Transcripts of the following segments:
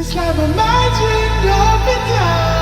It's like my magic up and down.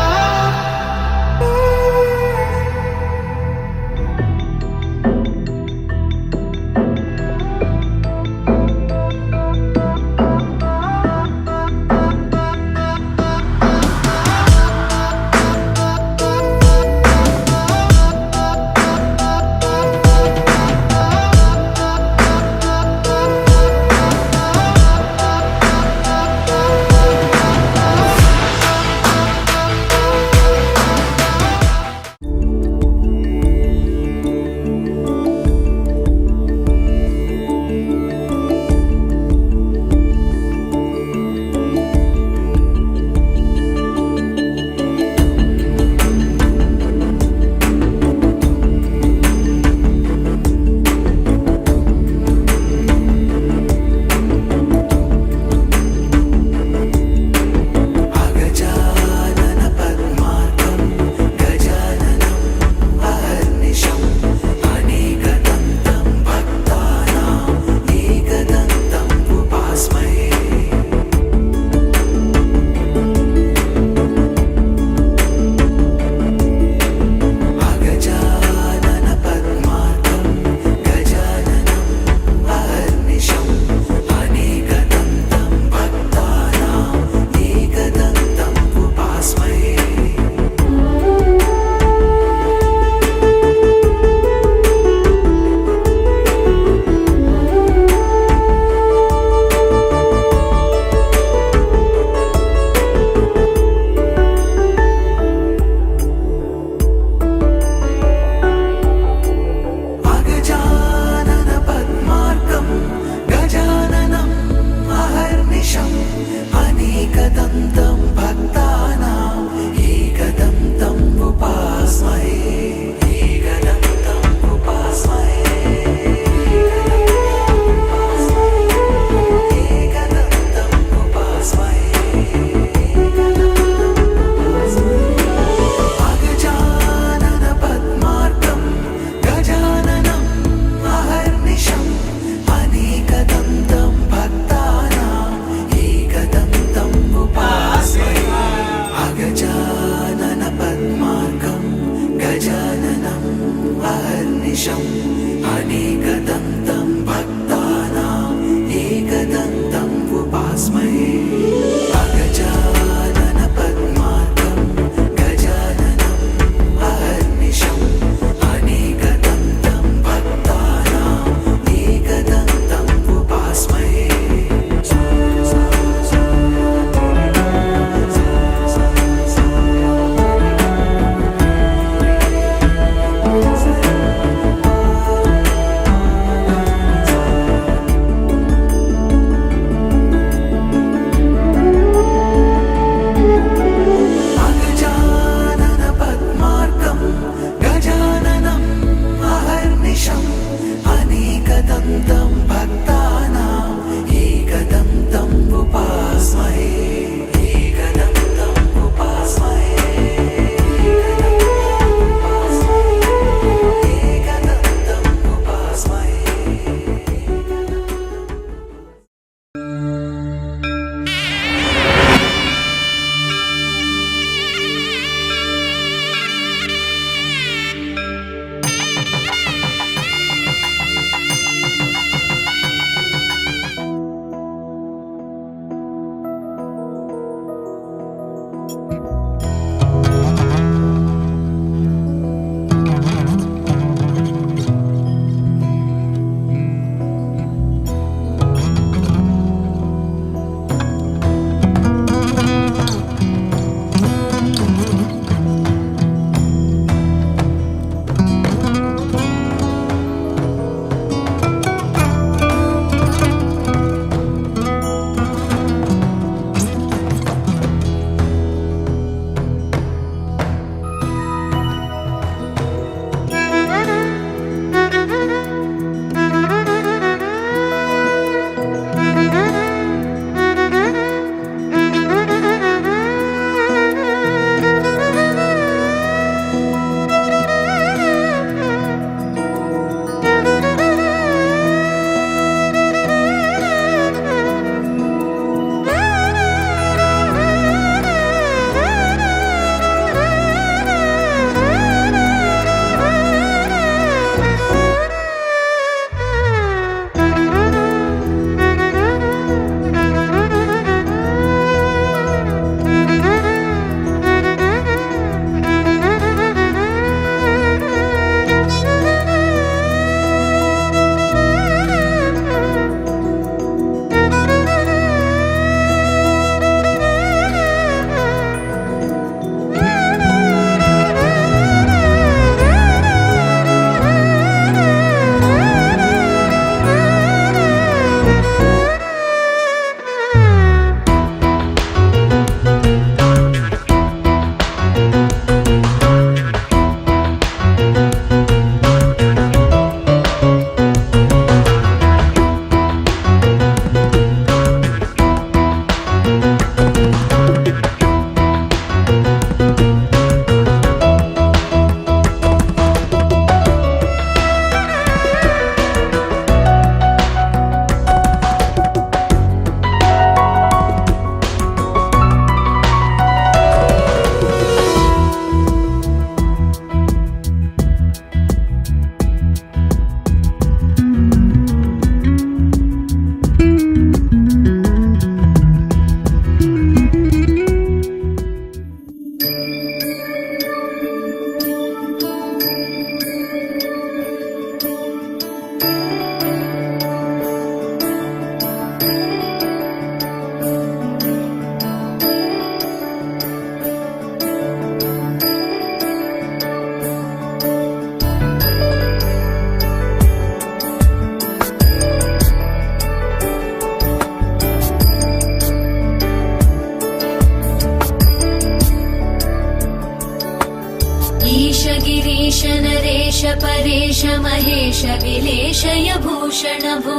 ईश नरेश परेश महेश विलेशय भूषण भो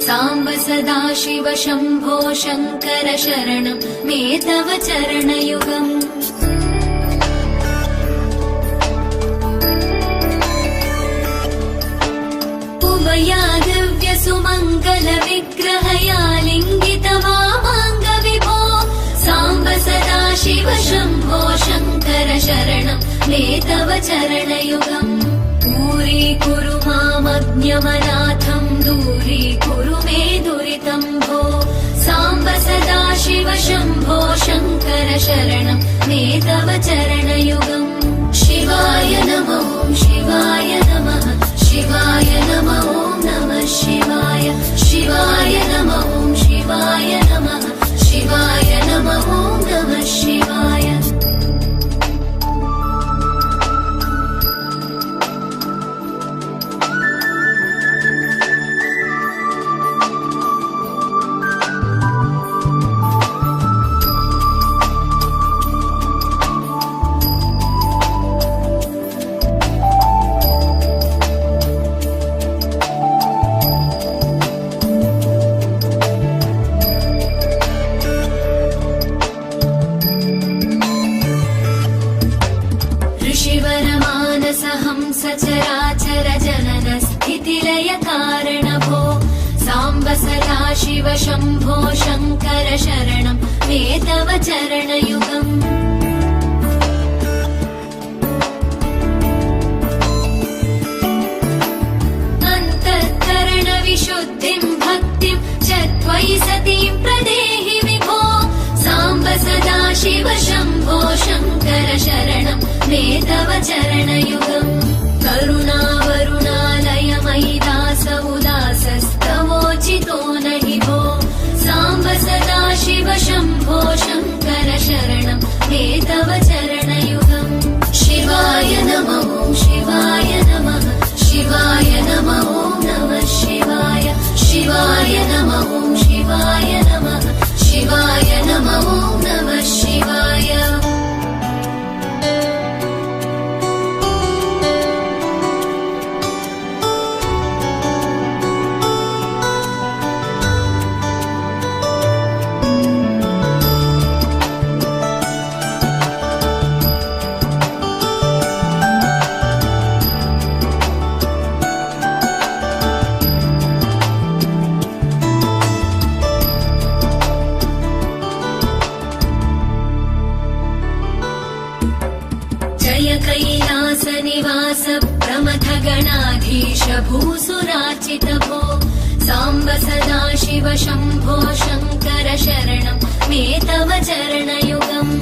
साम्ब सदाशिव शम्भो शङ्कर शरणं मे तव चरणयुगम् उमया दिव्य सुमङ्गल विग्रहया लिङ्गित वामाङ्ग विभो साम्ब सदाशिव शम्भो शङ्कर शरणं मे तव चरणयुगम् दूरीकुरु मामज्ञमनाथं दूरीकुरु मे दुरितं भो साम्ब सदाशिव शम्भो शङ्कर शरणं मे तव चरणयुगम् शिवाय नमो शिवाय नमः शिवाय नमो नमः शिवाय शिवाय नमो शिवाय नमः शिवाय नमो नमः शिवाय सचराचर जनन स्थितिलय कारण भो साम्ब सदाशिव शम्भो शङ्कर शरणं मे तव चरणयुगम् अन्तःकरण विशुद्धिं भक्तिं च त्वयि सतीं प्रदेहि विभो साम्ब सदाशिव शम्भो शङ्कर शरणं मे तव चरणयुगम् करुणावरुणालय मयि दास उदासस्तवोचितो नहि भो साम्ब सदाशिव शम्भो शङ्कर शरणं मे तव चरणयुगम् शिवाय नमो शिवाय नमः शिवाय नमो नमः शिवाय शिवाय नमो शिवाय नमः शिवाय नमो नमः शिवाय कैलास निवास प्रमथ गणाधीश भूसुराचित भो साम्ब सदाशिव शम्भो शङ्कर शरणं मे तव चरणयुगम्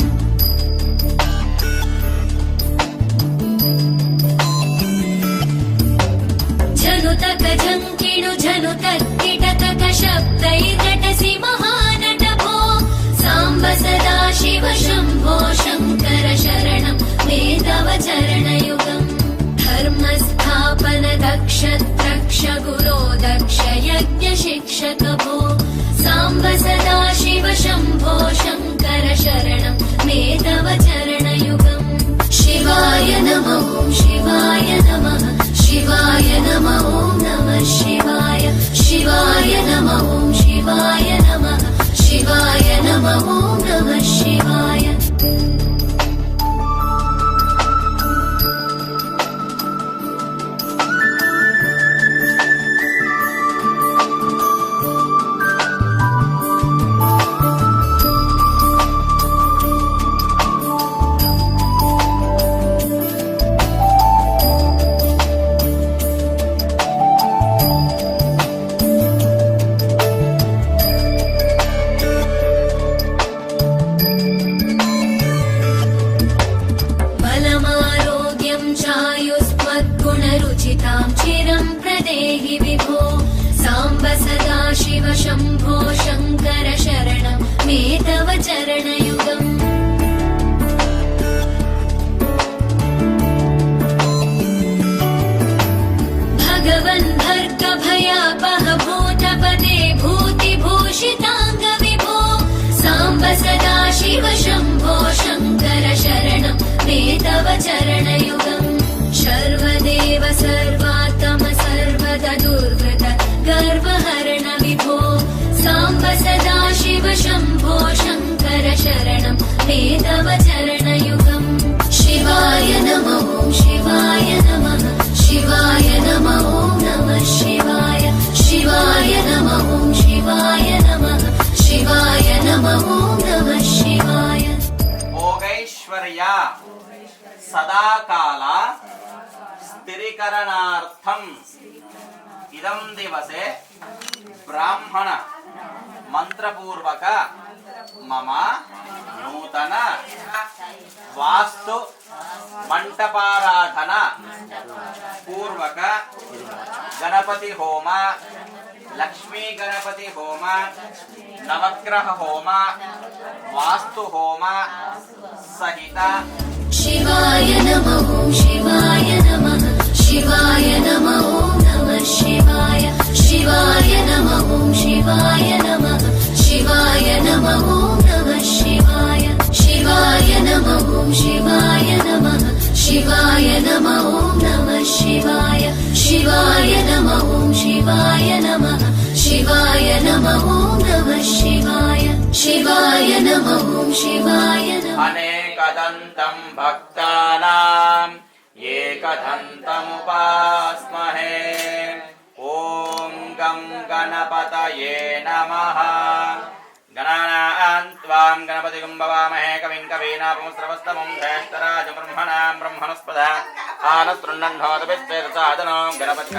जनुतक जङ्किणु जनुतत्किटतक शब्दैर्नटसि महानट भो साम्ब सदाशिव शम्भो शङ्कर शरणं मे तव चरणयुगम् धर्मस्थापन दक्ष द्रक्ष गुरो दक्ष यज्ञ शिक्षक भो साम्ब सदाशिव शम्भो शङ्कर शरणं मे तव चरणयुगम् शिवाय नमो शिवाय नमः शिवाय नमो नमः शिवाय शिवाय नमो शिवाय नमः शिवाय नमो नमः शिवाय चिरं प्रदेहि विभो साम्ब सदाशिव शम्भो शङ्कर शरणं मे तव चरणयुगम् भगवन् भर्ग भयापह भूतपते भूतिभूषिताङ्ग विभो साम्ब सदाशिव शम्भो शङ्कर शरणं मे तव चरणयुगम् शिव शम्भो शङ्कर शरणं ते तव चरणयुगम् शिवाय नमः ॐ शिवाय नमः शिवाय नमः ॐ नमः शिवाय शिवाय नमः ॐ शिवाय नमः शिवाय नमः ॐ नमः शिवाय భోగైశ్వర్య సదాకాల స్థిరీకరణార్థం ఇదం దివసే బ్రాహ్మణ మంత్రపూర్వక మమ నూతన వాస్తు మంటపారాధన పూర్వక గణపతి హోమ లక్ష్మీ గణపతి హోమ నవగ్రహ హోమ వాస్తు హోమ సహిత शिवाय नमः ॐ शिवाय नमः शिवाय नमः ॐ नमः शिवाय शिवाय नमः ॐ शिवाय नमः शिवाय नमः ॐ नमः शिवाय शिवाय नमः ॐ शिवाय नमः शिवाय नमः ॐ नमः शिवाय शिवाय नमः ॐ शिवाय नमः शिवाय नमः ॐ नमः शिवाय शिवाय नमः ॐ शिवाय नमः అనేకదంతం భక్తానాం ఏకదంతముపాస్మహే ఓం గం గణపతయే నమః గణానాం త్వాం గణపతిగం భవామహే కవిం కవీనాపముస్రవస్తమం జ్యేష్ఠరాజం బ్రహ్మణాం బ్రహ్మణస్పద ఆనశృణ్వన్నోతపిస్తేర్సాదనో గణపతి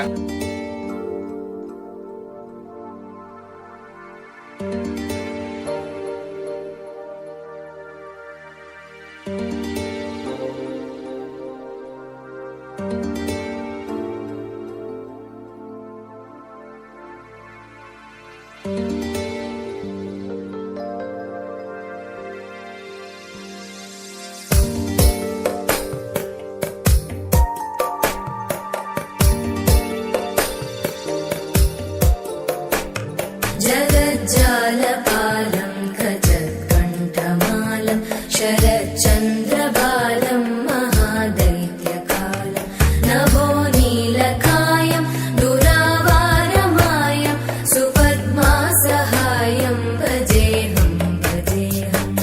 जगज्जालपालं खचत्कण्ठमालं शरच्चन्द्रबालं महादैत्यकालं नभोनीलकायं दुरावारमायं सुपद्मासहायं भजेऽहं भजेऽहम्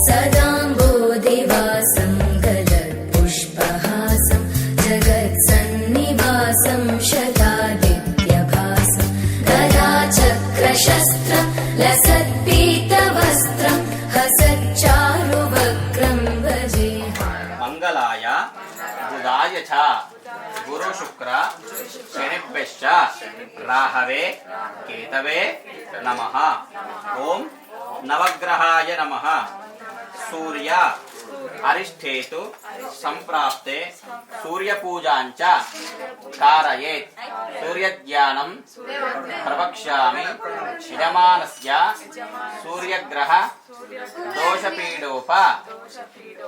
सदाम्बोधिवासं गलत्पुष्पहासं जगत्सन्निवासं शतादित्यभासं गदाचक्रशस्त्रं लसत्पीतवस्त्रं हसच्चारुवक्त्रं भजेऽहम् మంగళాయ బుధాయ చ గురు శుక్ర శనిభ్యశ్చ రాహవే కేతవే నమః ఓం నవగ్రహాయ నమః సూర్య అరిష్టేతు సంప్రాప్తే సూర్యపూజాంచ కారయేత్ సూర్యధ్యానం ప్రవక్ష్యామి యజమానస్య సూర్యగ్రహ దోషపీడోప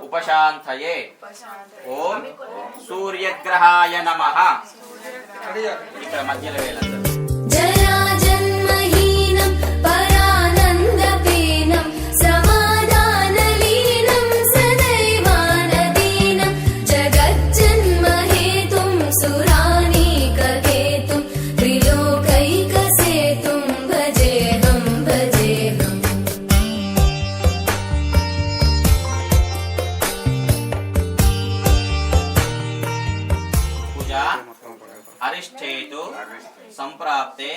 ఉపశాంతయే ఓం సూర్యగ్రహాయ నమః ఇక్కడ మధ్యలో వేలందరూ जराजन्महीनं परानन्दपीनं समाधानलीनं सदैवानदीनं जगज्जन्महेतुं सुरानीकहेतुं त्रिलोकैकसेतुं भजेऽहं भजेऽहम् పూజ అరిష్టేతు సంప్రాప్తే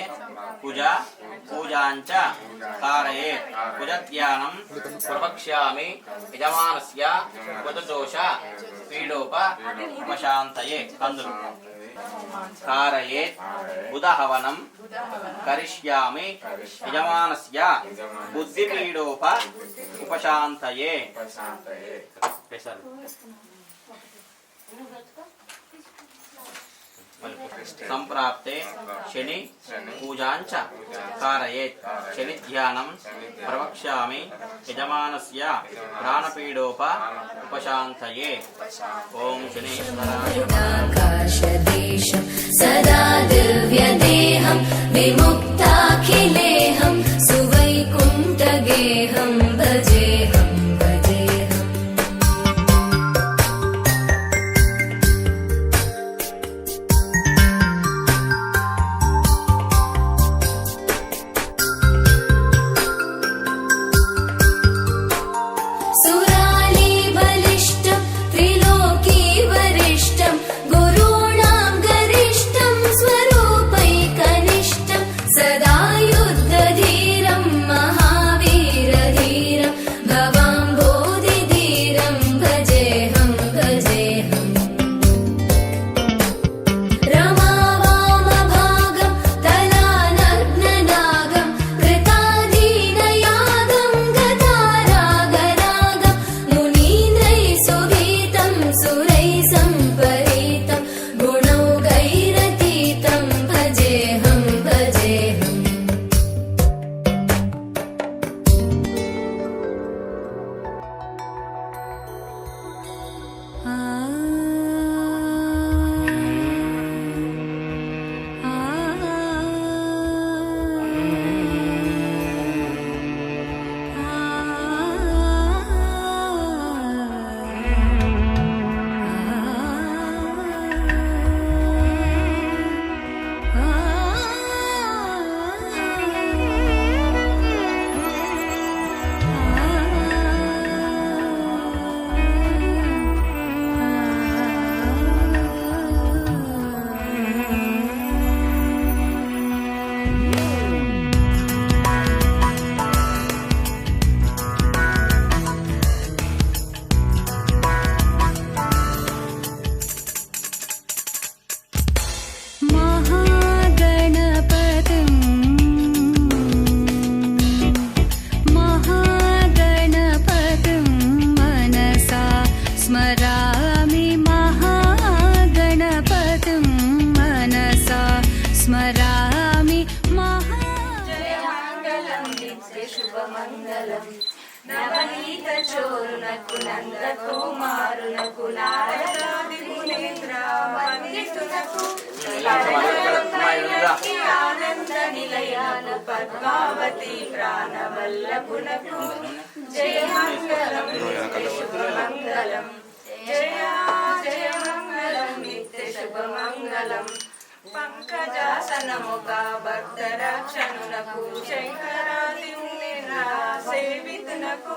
కుజ పూజాంచ కారయేత్ కుజధ్యానం ప్రవక్ష్యామి యజమానస్య కుజదోష పీడోప ఉపశాంతయే కందులు కారయేత్ బుధహవనం కరిష్యామి యజమానస్య బుద్ధిపీడోప ఉపశాంతయే సంప్రాప్తే శని పూజాంచ కారయేత్ శని ధ్యానం ప్రవక్ష్యామి యజమానస్య ప్రాణపీడోప ఉపశాంతయే ఓం శనీశ్వరాయ आकाशदेशं सदा दिव्यदेहं विमुक्ताखिलेहं सुवैकुण्ठगेहं भजेऽहं भजेऽहम् శుభమంగళం నవనీత చోరునకు నంద కుమారునకు నారదాది మునేంద్ర వందితునకు ఆనంద నిలయాన పద్మావతి ప్రాణవల్లభునకు జయ మంగళం శుభమంగళం జయ జయ మంగళం నిత్య శుభమంగళం పంకజాసనముగా భక్త రక్షణునకు శంకరాది సేవితునకు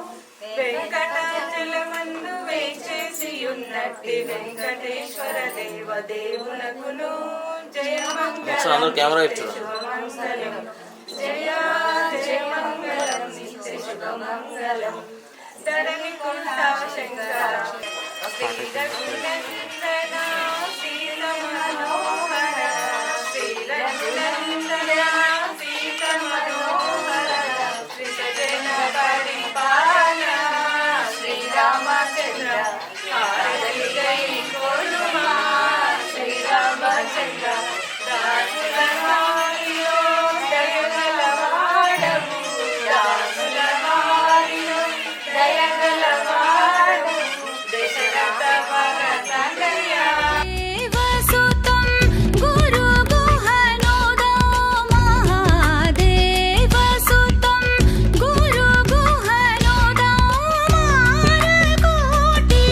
వెంకటాచలమందు వేచేసి ఉన్నట్టి వెంకటేశ్వర దేవదేవునకును జయ మంగళం శుభమంగళం జయ జయ మంగళం నిత్య శుభమంగళం ధరణి కొండ శంకర సీత మనోహర శ్రీరఘునందన సీత మనోహర శ్రీజన పరిపాల శ్రీరామచంద్ర హారతి గై కోరుమా శ్రీరామచంద్ర రాజుల వారిలో దయగలవాడవు రాజుల వారిలో దయగలవాడు దశరథ భరతనయ దేవసుతం గురు గుహనోదా మహాదేవసుతం గురు గుహనోదా మారకోటి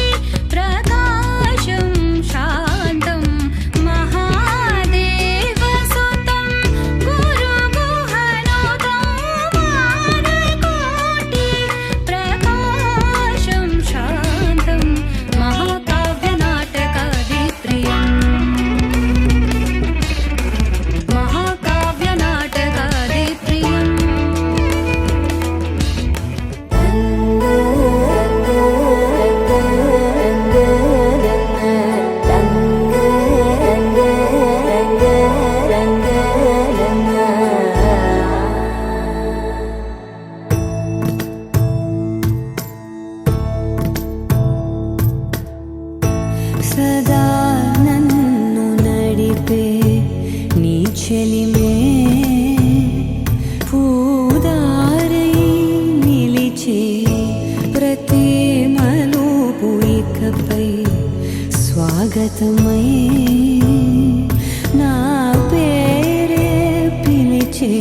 ప్రకాశం శాంతం మహాదేవసుతం గురు గుహనోదా మారకోటి ప్రకాశం శాంతం మహాకావ్యనాటకాది ప్రియం మహాకావ్యనాటకాది ప్రియం సదా నన్ను నడిపే నీ చెలిమే పూదారై నిలిచే ప్రతి మలుపు ఇకపై స్వాగతమై నా పేరే పిలిచే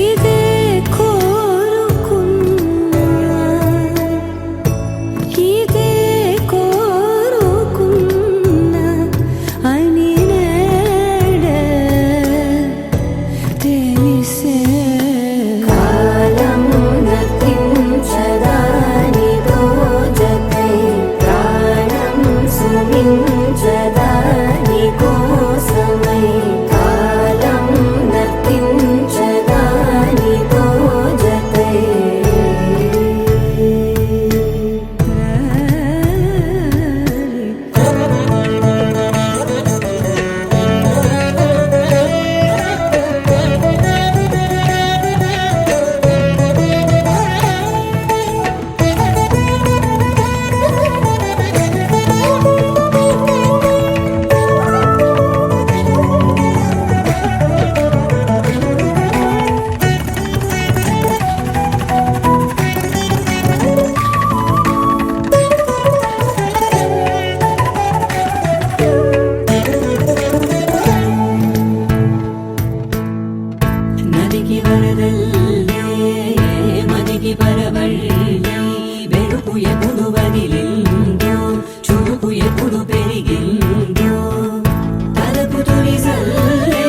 ఇదే కోరుకున్నా ఇదే కోరుకున్నా అని నేడే తెలిసే కాలం గతించదాని దోజకై ప్రాణం సుమించదాని కోసమై కాలం గతించదాని దోజకై నదికి వరదల్లే మదికి పరవళ్ళే వెలుపు ఎప్పుడు వదిలిందో చూపు ఎప్పుడు పెరిగిందో తలపు తొలి సల్లే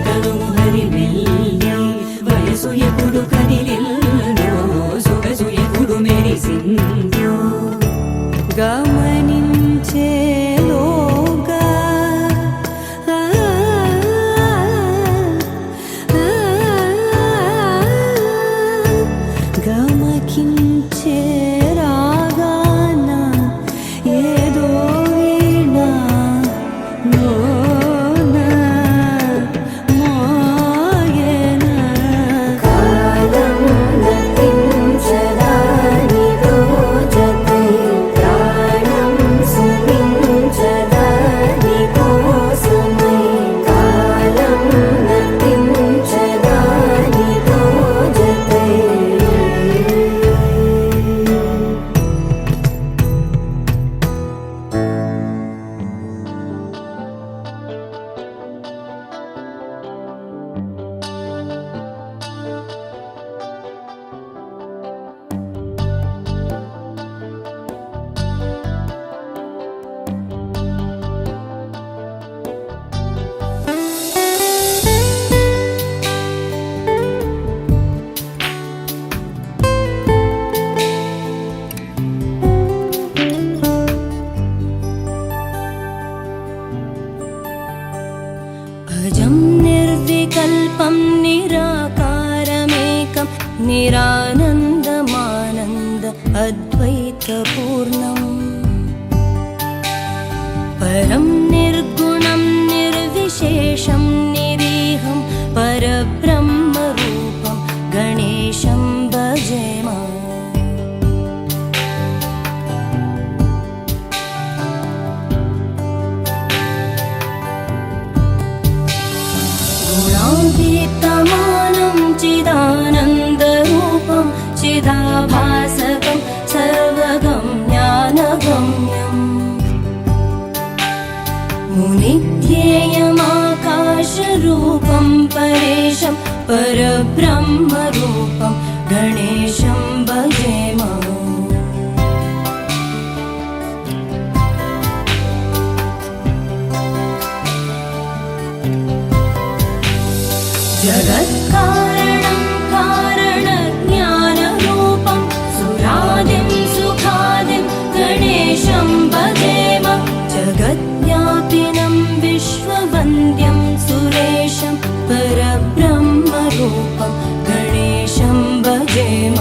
కనుము హరిమెల్లే వయసు ఎప్పుడు కదిలిందో సొగసు ఎప్పుడు మెరిసిందో గమనించేలోగా గమకించే రాగాన ఏదో వీణ మోన మోయన కాలం గతించదాని రోజకై ప్రాణం సుమించదాని కోసమై కాలం గతించదాని రోజకై सर्वार्थपूर्णम् परं निर्गुणं निर्विशेषं निरीहं परब्रह्मरूपं गणेशं भजेम गुणातीतमानं चिदानन्दरूपं चिदाभासकं सर्वगं ज्ञानगम्यम् मुनिध्येयमाकाशरूपं परेशं परब्रह्मरूपं गणेशं भजेम जगत्कारणं कारणज्ञानरूपं सुरादिं सुखादिं गणेशं भजेम जगद्व्यापिनं विश्ववन्द्यं सुरेशं परब्रह्मरूपं गणेशं भजेम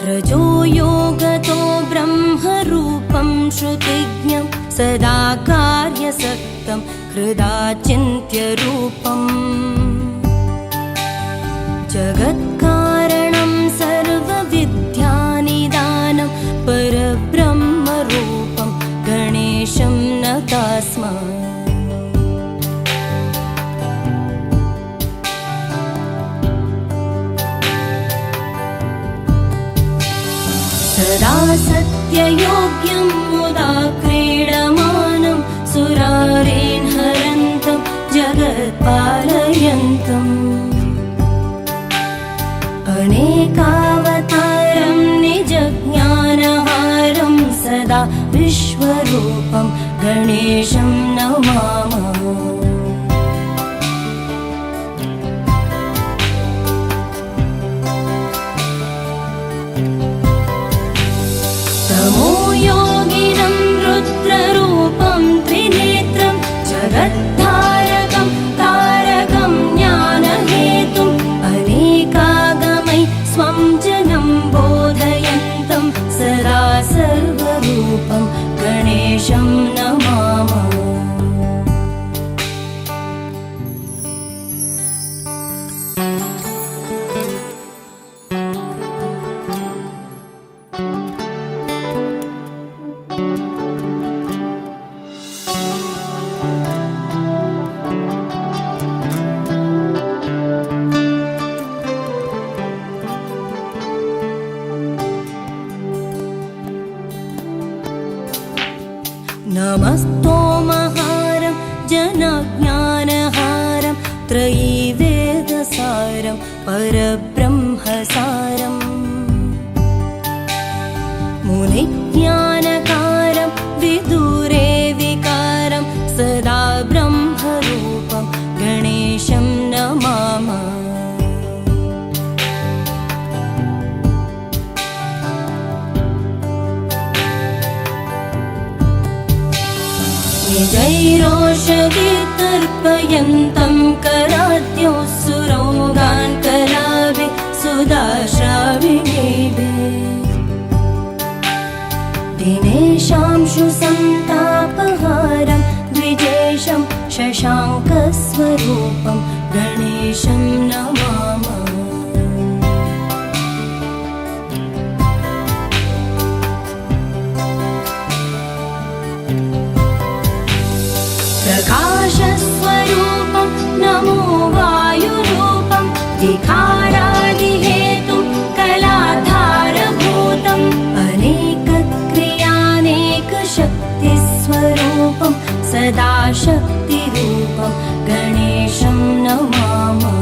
रजो योगतो ब्रह्मरूपं श्रुतिज्ञं सदा कार्यसक्तं हृदा चिन्त्यरूपम् जगत्कारणं सर्वविद्यानिदानं परब्रह्मरूपं गणेशं नतास्म सदा सत्ययोग्यं मुदा क्रीडमानं सुरारेन् हरन्तं जगत्पालयन्तम् अनेकावतारं निजज्ञानहारं सदा विश्वरूपं गणेशं नमामः योगिनं रुद्ररूपं त्रिनेत्रं जगद्धारकं तारकं ज्ञानहेतुम् अनेकागमै स्वं जनं बोधयन्तं सदा सर्वरूपं गणेशं नमामः नमस्तोमहारं जनज्ञानहारं त्रयीवेदसारं परब्रह्मसारं मुनिज्ञानकारं विदुरे विकारं सदा ब्रह्मरूपं गणेशं नमामः निजैरोषधितर्पयन्तं कराद्यो सुरोगान् कलाभि सुदाश्राविणीभिः दिनेशांशु सन्तापहारं द्विजेशं शशाङ्कस्वरूपं गणेशं नमामः प्रकाशस्वरूपं नमो वायुरूपं विकारादिहेतुं कलाधारभूतम् अनेकक्रियानेकशक्तिस्वरूपं सदा शक्तिरूपं गणेशं नमामः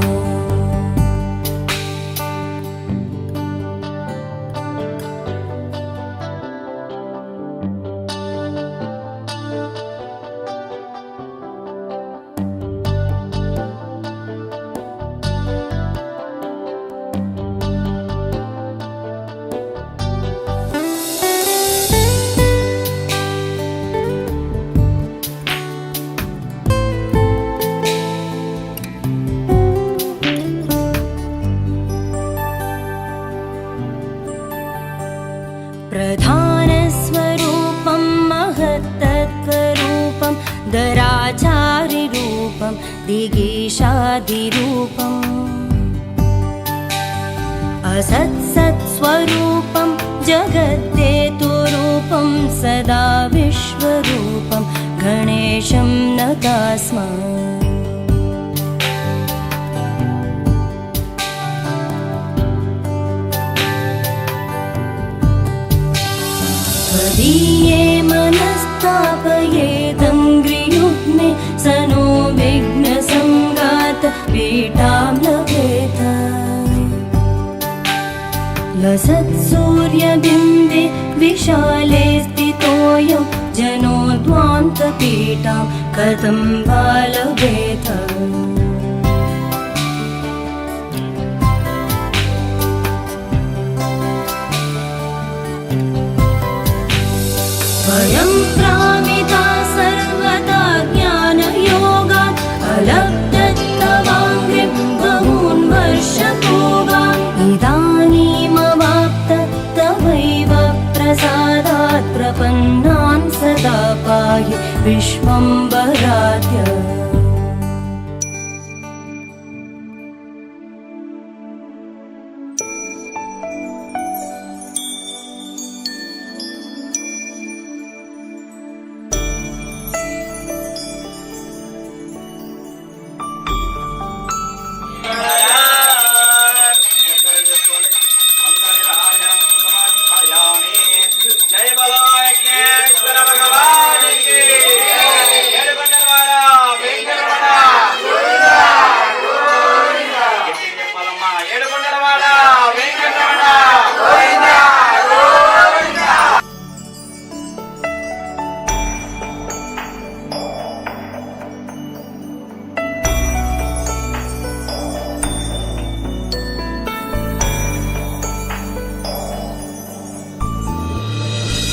दिगेशादिरूपम् असत्सत्स्वरूपं जगद्देतुरूपं सदा विश्वरूपं गणेशं नतास्म त्वदीये मनस्तापयेदङ्घ्रियुग्मे स नो विघ्नसङ्गात पीठां लभेत लसत्सूर्यबिम्बे विशाले स्थितोऽयं जनोद्वान्तपीठां कथं वा लभेत वयं प्रामिता सर्वदा ज्ञानयोगात् अलब्धत्तवाङ्घ्रिं बहून् वर्षपूर्वान् इदानीमवाप्त तवैव प्रसादात् प्रपन्नान् सदा पाहि विश्वम्भराध्य జయ బలో యజ్ఞేశ్వర భగవానికి ఏడుకొండలవాడ వెంకటరమణ గట్టిగా చెప్పాలమ్మా ఏడుకొండలవాడ వెంకటరమణ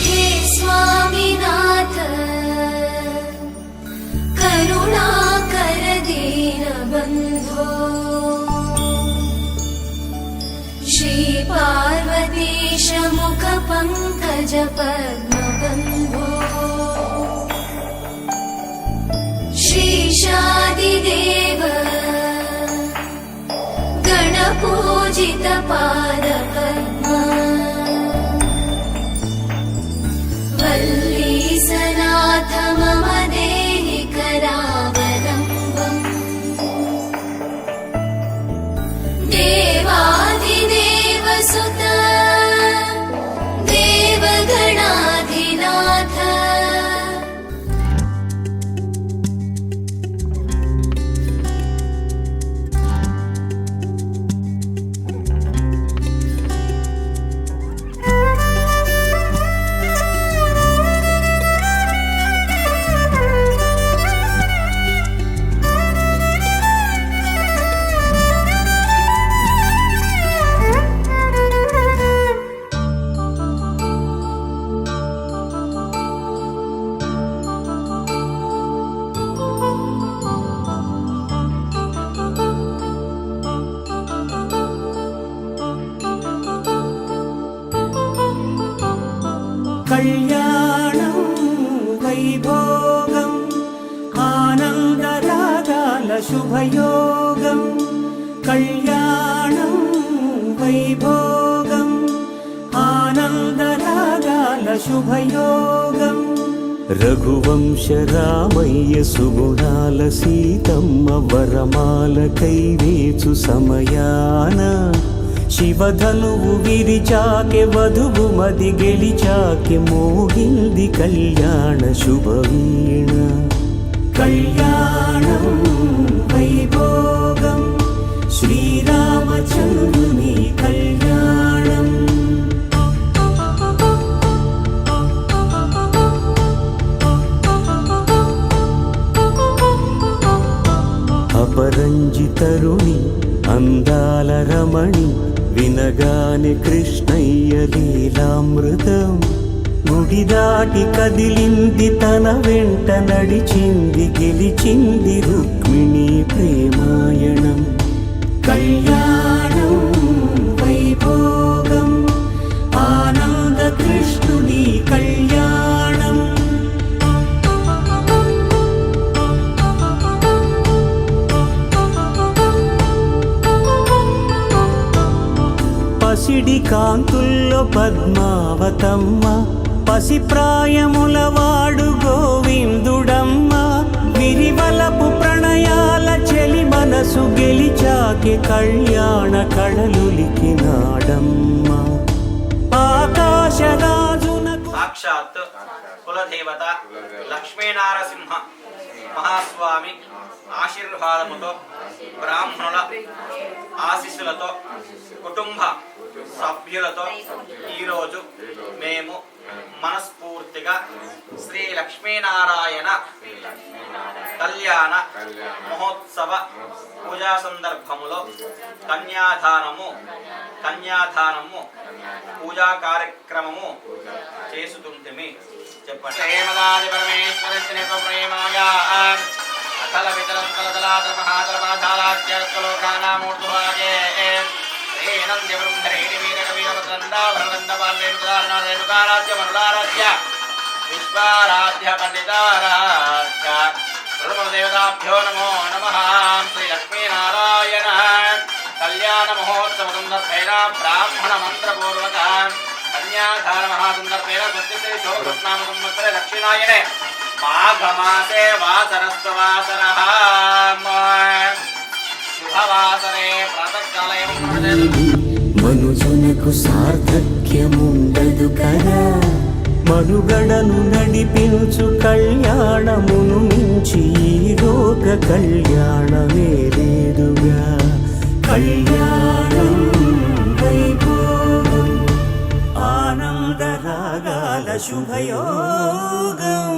हे स्वामिनाथ करुणाकर दीनबन्धो श्री पार्वतीश मुख पंकज पद्मबन्धो श्रीशादिदेव गणपूजित पादपद्मा वल्लीसनाथ मम देहि करावलम्बम् देवाधिदेवसुत देवगणाधिनाथ కళ్యాణం వైభోగం ఆనందరాగాల శుభయోగం కళ్యాణం వైభోగం ఆనందరాగాల శుభయోగం రఘువంశ రామయ్య సుగుణాల సీతమ్మ వరమాల కైవేచు సమయాన శివధనువు విరిచాకె వధువు మది గెలిచాకె మోగింది కళ్యాణ శుభవీణ కళ్యాణం వైభోగం శ్రీరామచంద్రుని కళ్యాణం అపరంజి తరుణి అందాల రమణి వినగానే కృష్ణయ్య లీలామృతం గుడి దాటి కదిలింది తన వెంట నడిచింది గెలిచింది రుక్మిణి ప్రేమాయణం కళ్యాణం వైభోగం ఆనంద కృష్ణుని కళ్యాణం పసిడి కాంతుల్లో పద్మావతమ్మ పసిప్రాయముల వాడు గోవిందుడమ్మ విరివలపు ప్రణయాల చెలి మనసు గెలిచాకే కళ్యాణ కళలులికినాడమ్మ ఆకాశరాజున సాక్షాత్ కులదేవత లక్ష్మీనారసింహ మహాస్వామి ఆశీర్వాదముతో బ్రాహ్మణుల ఆశీస్సులతో కుటుంబ సభ్యులతో ఈరోజు మేము మనస్ఫూర్తిగా శ్రీ లక్ష్మీనారాయణ కళ్యాణ మహోత్సవ పూజా సందర్భములో కన్యాదానము పూజా కార్యక్రమము చేసుతుంటిమి. చెప్పండి. ప్రేమదాది పరమేశ్వరస్య ప్రేమాయ అఖల వితలం కలదలాత మహాదరమాధాలాచ్యలోకానామూర్తుభాగే శ్రీనంద్య బ్రహ్మరేణి వీరకవీరవృందా భరవందపాల్వేణుకారాజ్య మరుడారాధ్య విశ్వారాధ్య పండితారాధ్య సర్వదేవతాభ్యో నమో నమః. శ్రీ లక్ష్మీనారాయణ కళ్యాణ మహోత్సవ సందర్భేణ బ్రాహ్మణ మంత్రపూర్వక కన్యాదాన మహాసందర్భేణ సత్యశ్రీ శోభృత్నామ సంవత్సరే దక్షిణాయనే మాఘమాసే వాసరస్వాసరః శుభవాసరే ప్రాతఃకాలే మనుజునకు సార్థక్యముండదు కదా మనుగడను నడిపించు కళ్యాణమును మించి ఈ లోక కళ్యాణమే లేదుగా. కళ్యాణం వైభోగం ఆనందరాగాల శుభయోగం.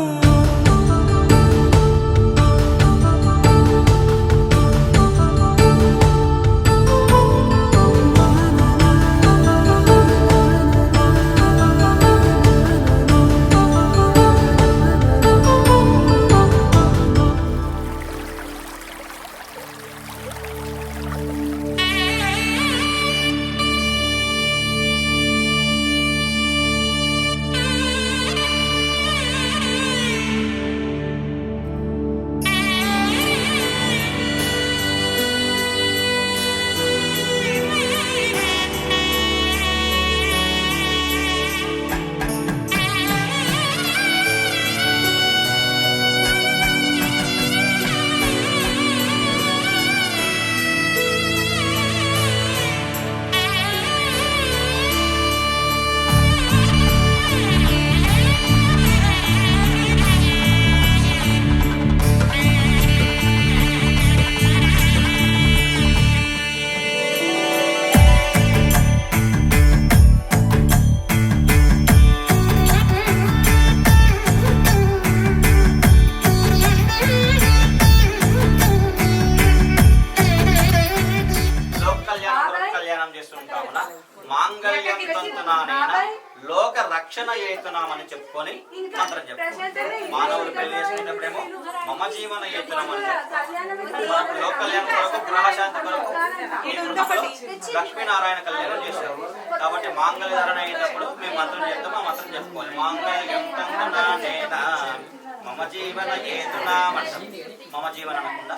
మాంగళ్యం తంతునానేన లోక రక్షణ ఏతునామని చెప్పుకొని మంత్రం చెప్పుకోవాలి. మానవులు పెళ్లి చేసుకునేటప్పుడేమో మమ జీవన ఏతునామని చెప్పుకోవాలి. లోక కళ్యాణం కొరకు గ్రహశాంతి కొరకు ఈ గృహంలో లక్ష్మీనారాయణ కళ్యాణం చేశారు కాబట్టి మాంగళ్యధారణ అయ్యేటప్పుడు మేము మంత్రం చెప్తాం. ఆ మంత్రం చెప్పుకోవాలి. మాంగళ్యం తంతునానేన మమ జీవన ఏతునామంటాం. మమ జీవన అనకుండా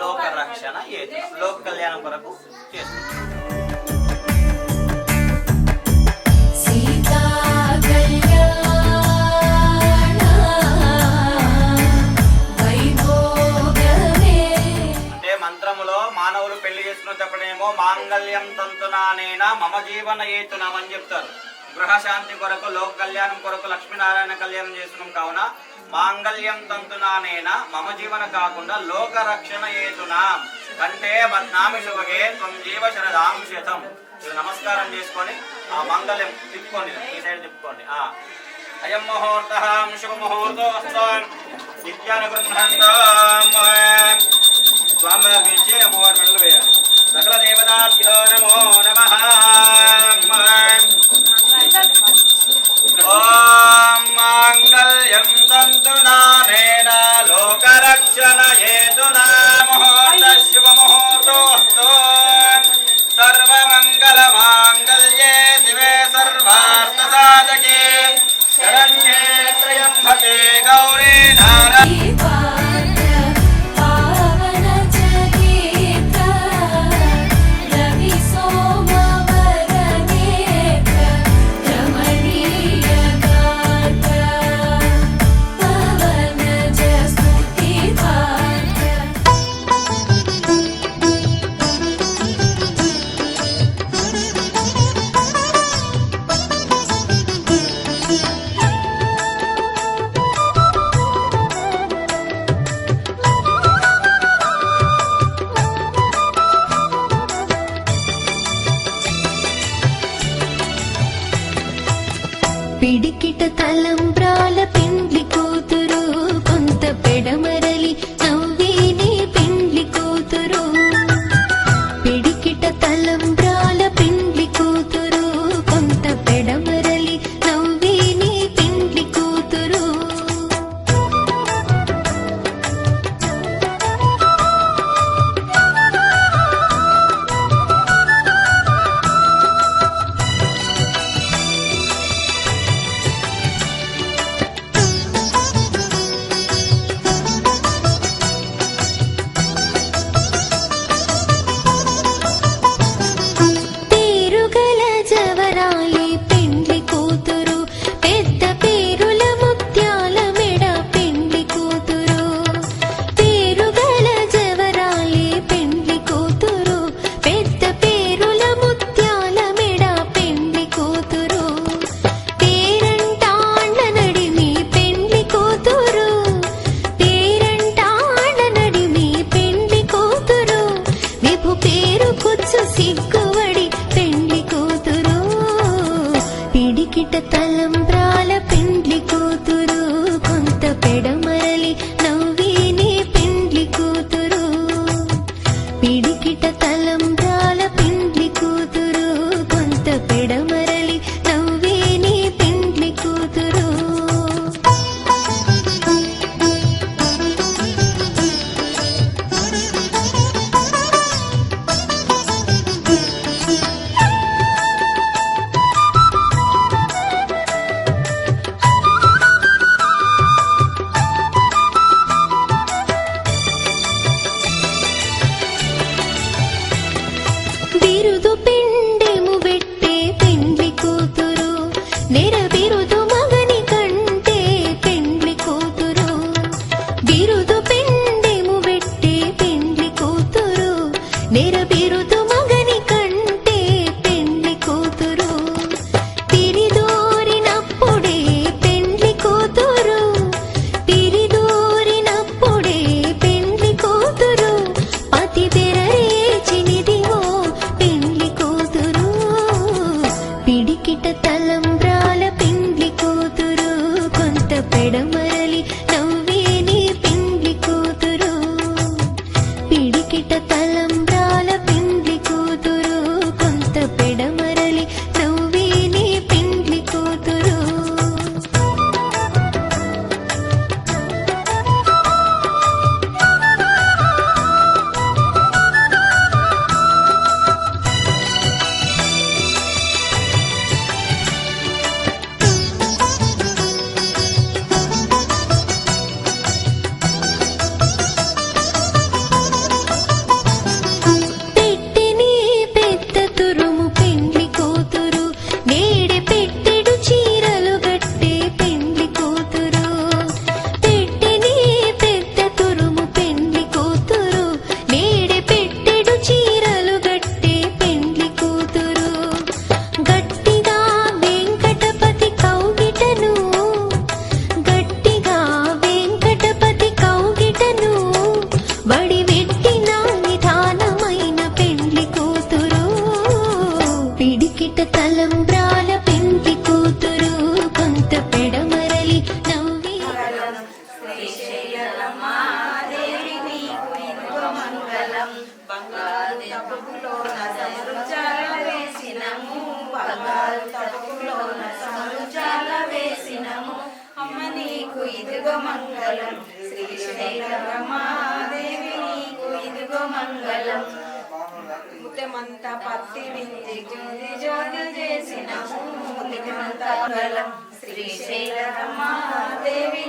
లోక రక్షణ ఏతున లోక కళ్యాణం కొరకు చేసుకుంటాం. మానవులు పెళ్లి చేసుకునేటప్పుడేమో మాంగళ్యం తంతునానేన మమ జీవన ఏతునామని చెప్తారు. గృహశాంతి కొరకు లోక కళ్యాణం కొరకు లక్ష్మీనారాయణ కళ్యాణం చేస్తున్నాం కావున మాంగళ్యం తంతునానేన మమ జీవన కాకుండా లోక రక్షణ ఏతునాం కంటే బద్నామి శుభగే త్వం జీవ శరదాం శతం. ఇది నమస్కారం చేసుకొని ఆ మంగళ్యం తిప్పుకోండి, ఈ సైడ్ తిప్పుకోండి. అయం ముహూర్తః శుభ ముహూర్తోస్తు నిత్యానుగృహంతాం స్వామివారికి ఇచ్చి అమ్మవారి మెడలు వేయాలి. సకల దేవతాభ్యో నమో నమః. ఓం మాంగళ్యం తంతునానేన లోకరక్షణ హేతునా ముహూర్త శుభ ముహూర్తోస్తు సర్వమంగళ మాంగళ్యే శివే సర్వార్థ సాధకే శరణ్యే త్రయంబకే గౌరీ నారాయణి. శ్రీశైలరమాదేవి నీకు ఇదిగో మంగళం. బంగారు తపకులోన సముచాల వేసినము, బంగారు తపకులోన సముచాల వేసినము. అమ్మ నీకు ఇదిగో మంగళం, శ్రీశైలరమాదేవి నీకు ఇదిగో మంగళం. ముత్యమంత పత్తి వింది జ్యోతి జ్యోతి చేసినము, ముత్యమంత మంగళం, శ్రీశైలరమాదేవి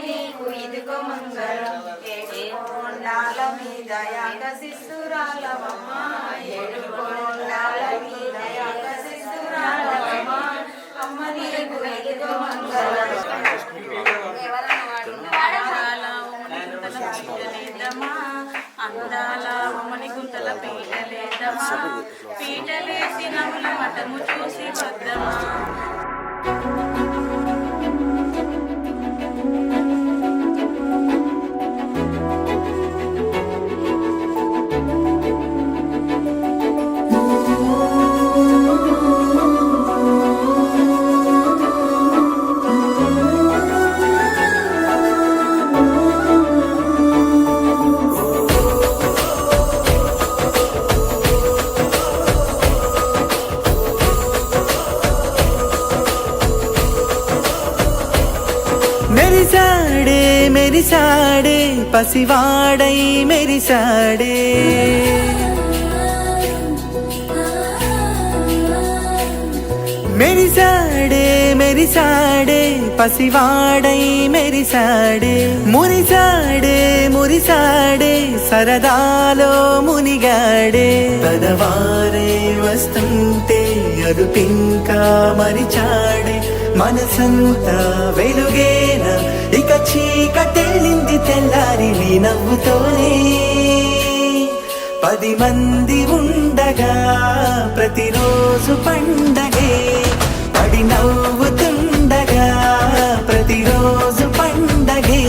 నీకు ఇదిగో మంగళం. ఏడు కొండాల మీద యాగశిస్తురాలవమ్మ, ఏడు కొండాల మీద యాగశిస్తురాలవమ్మ. అమ్మ నీకు ఇదిగో మంగళం. అందాల ఉమ్మని గుంతల పీటలేదమా, పీటలేసి నముల మఠము చూసి వద్దమా. మెరిసాడే మెరిసాడే పసివాడై మెరిసాడే, మెరిసాడే మెరిసాడే పసివాడై మెరిసాడే. మురిసాడే మురిసాడే సరదాలో మునిగాడే, తనవారే వస్తుంటే అరుపింకా మరిచాడే. మనసంతా వెలుగేన ఇక చీకటెళ్ళింది తెల్లారి నీ నవ్వుతోనే. 10 మంది ఉండగా ప్రతిరోజు పండగే, పడి నవ్వుతుండగా ప్రతిరోజు పండగే.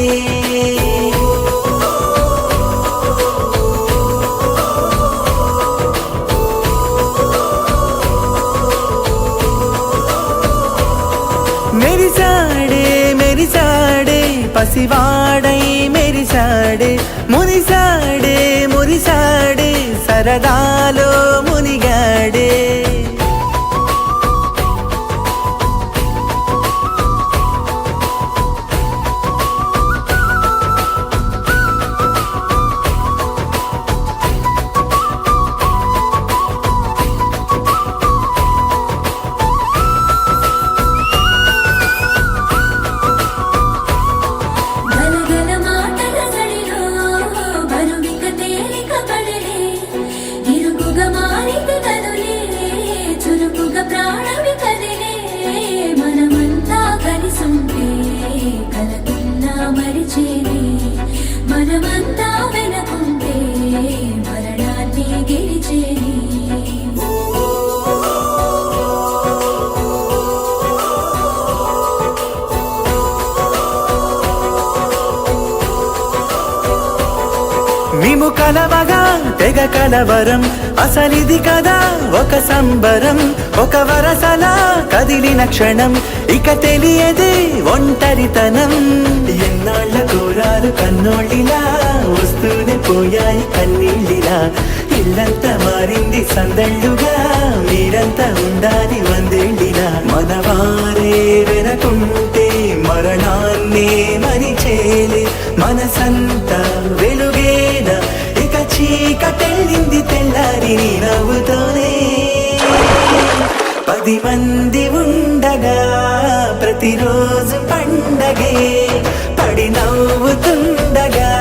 మెరిసాడే మెరిసాడే పసివాడై మెరిసాడే, మురిసాడే మురిసాడే సరదాలో మునిగాడే. గలగల మాటల సడిలో బరువిక తేలిక పడలే, ఇరుకుగా మారిక కదులే, చురుకుగా ప్రాణమి కదిలే. మనమంతా కలిసుంటే కలకున్నా మరిచేనే, మనమంతా వెనకుంటే మరణాన్ని గెలిచేనే. మేము కలవగా తెగ కలవరం, అసలిది కదా ఒక సంబరం. ఒక వరసలా కదిలిన క్షణం ఇక తెలియదే ఒంటరితనం. ఎన్నాళ్ళ కోరాలు కన్నోళ్ళిలా వస్తూనే పోయాయి కన్నీళ్ళిలా. ఇల్లంతా మారింది సందళ్ళుగా, మీరంతా ఉండాలి వందేళ్ళిలా. మనవారే వెనకుంటే మరణాన్నే మరిచేలే, మనసంతా వెలుగేన ఇక చీకటెళ్ళింది తెల్లారి నీ నవ్వుతోనే. 10 మంది ఉండగా ప్రతిరోజు పండగే, పడి నవ్వుతుండగా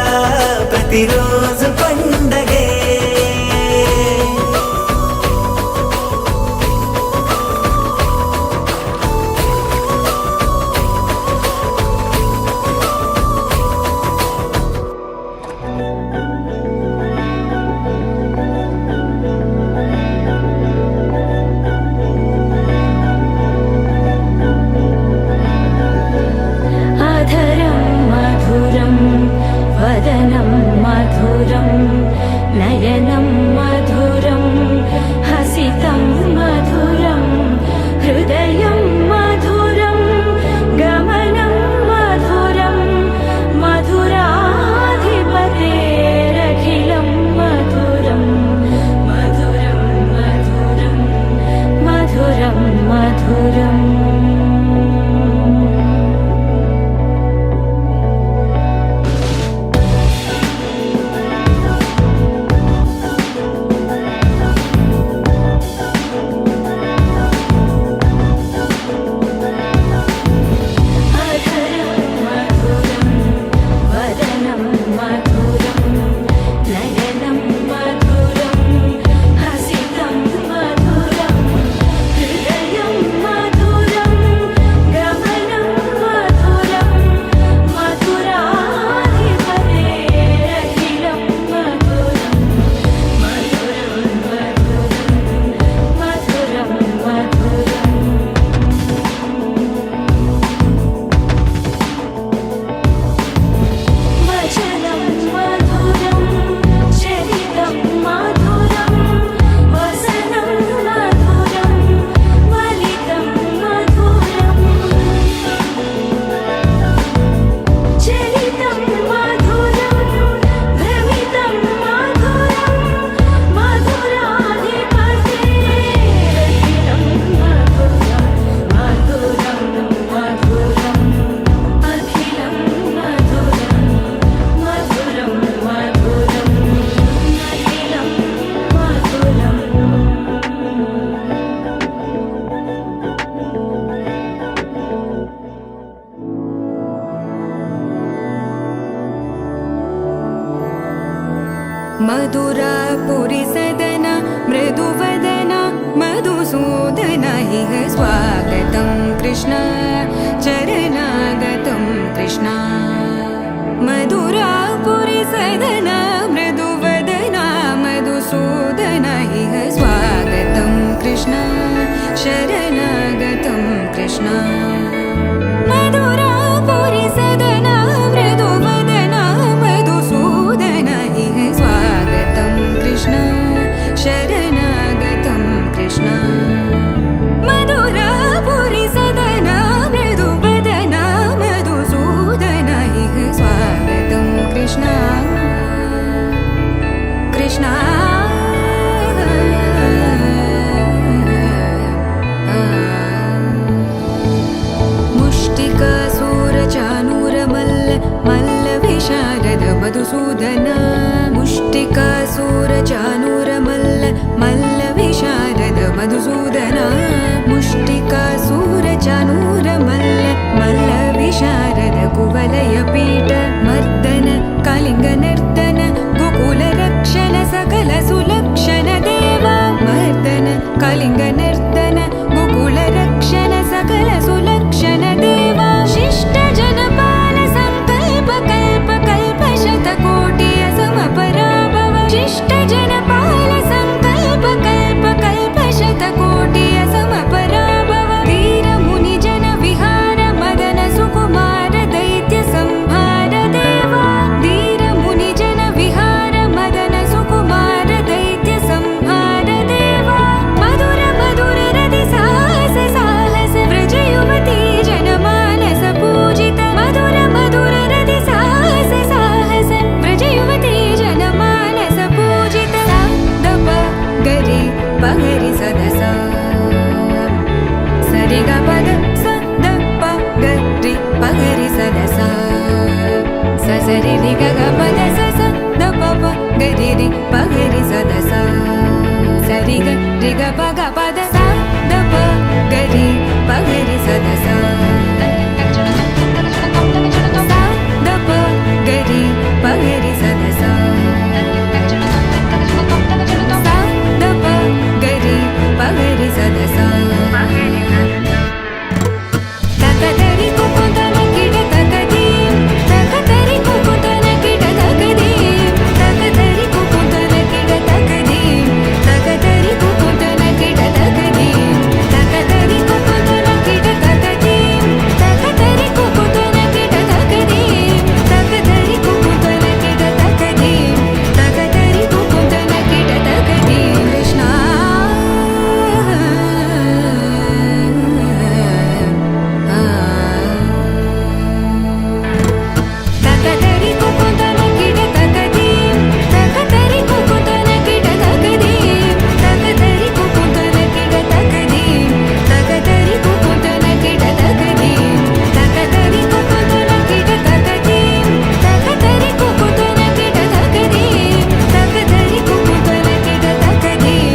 ప్రతిరోజు పండగే. अधरं मधु मधुरापुरिसदन मृदुवदन मधुसूदन इह स्वागतं कृष्ण चरणागतं कृष्ण मधुरापुरिसदन मृदुवदन मधुसूदन इह स्वागतं कृष्ण शरणागतं कृष्ण मधुरापुरिसदन मृदुवदन मधुसूदन इह स्वागतं कृष्ण शरणागतं कृष्ण मधुरापुरिसदन मृदुवदन मधुसूदन इह स्वागतं कृष्ण कृष्ण मुष्टिकासूरचानूरमल्ल मल्लविशारद मधुसूदन मुष्टिकासूरचानूरमल्ल मल्लविशारद मधुसूदन मुष्टिकासूरचानूरमल्ल मल्लविशारद कुवलयपीठ मर्दन कलिङ्गनर्दन गोकुलरक्षण सकल सुलक्षण देवा मर्दन कलिङ्गनर्दन गोकुलरक्षण सकल सुलक्षण देवा शिष्ट जनपाल संकल्प कल्प कल्प शतकोटि असमपराभव शिष्ट जनपाल संकल्प कल्प कल्प शतकोटि असमपराभव वीर मुनि जन विहार मदन सुकुमार दैत्य संहार देवा वीर मुनि जन विहार मदन सुकुमार दैत्य संहार देवा मधुर मधुर रति साहस साहस व्रज युवती जनमानस पूजित मधुर मधुर रति साहस साहस व्रज युवती जनमानस पूजित दप गरि पगरि सदस सरि ग पद स द प गरि पगरि सदस स सरि रि ग ग पद स स द प प गरि रि पगरि सदस सरि ग रि ग प ग पद स द प गरि पगरि सदस स द प गरि पगरि सदस स द प गरि पगरि सदस तकदरि कुकुतन किड तकदीं तकदरि कुकुतन किड तकदीं तकदरि कुकुतन किड तकदीं तकदरि कुकुतन किड तकदीं तकदरि कुकुतन किड तकदीं तकदरि कुकुतन किड तकदीं तकदरि कुकुतन किड तकदीं तकदरि कुकुतन किड तकदीं कृष्ण तकदरि कुकुतन किड तकदीं तकदरि कुकुतन किड तकदीं तकदरि कुकुतन किड तकदीं तकदरि कुकुतन किड तकदीं तकदरि कुकुतन किड तकदीं तकदरि कुकुतन किड तकदीं तकदरि कुकुतन किड तकदीं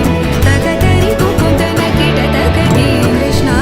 तकदरि कुकुतन किड तकदीं कृष्ण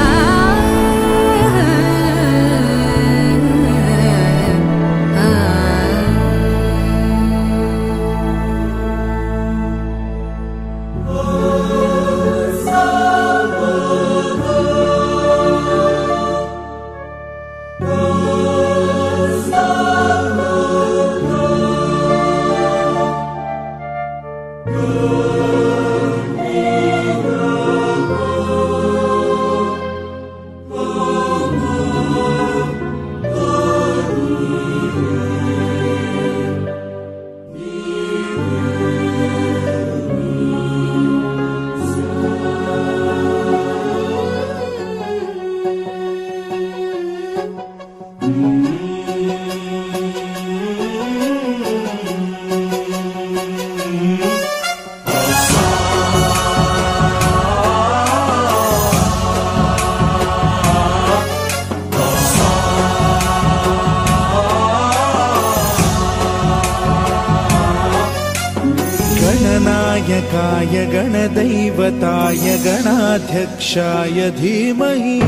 गणनायकाय गणदैवताय गणाध्यक्षाय धीमहि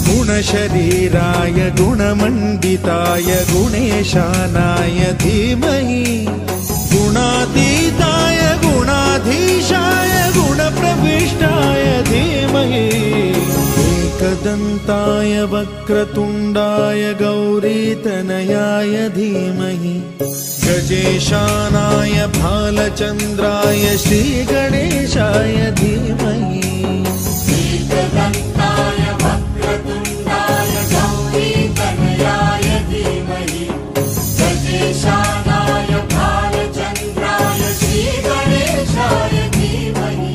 गुणशरीराय गुणमण्डिताय गुणेशानाय धीमहि गुणातीत एकदन्ताय वक्रतुण्डाय गौरीतनयाय धीमहि गजेशानाय भालचन्द्राय श्रीगणेशाय धीमहि एकदन्ताय वक्रतुण्डाय गौरीतनयाय धीमहि गजेशानाय भालचन्द्राय श्रीगणेशाय धीमहि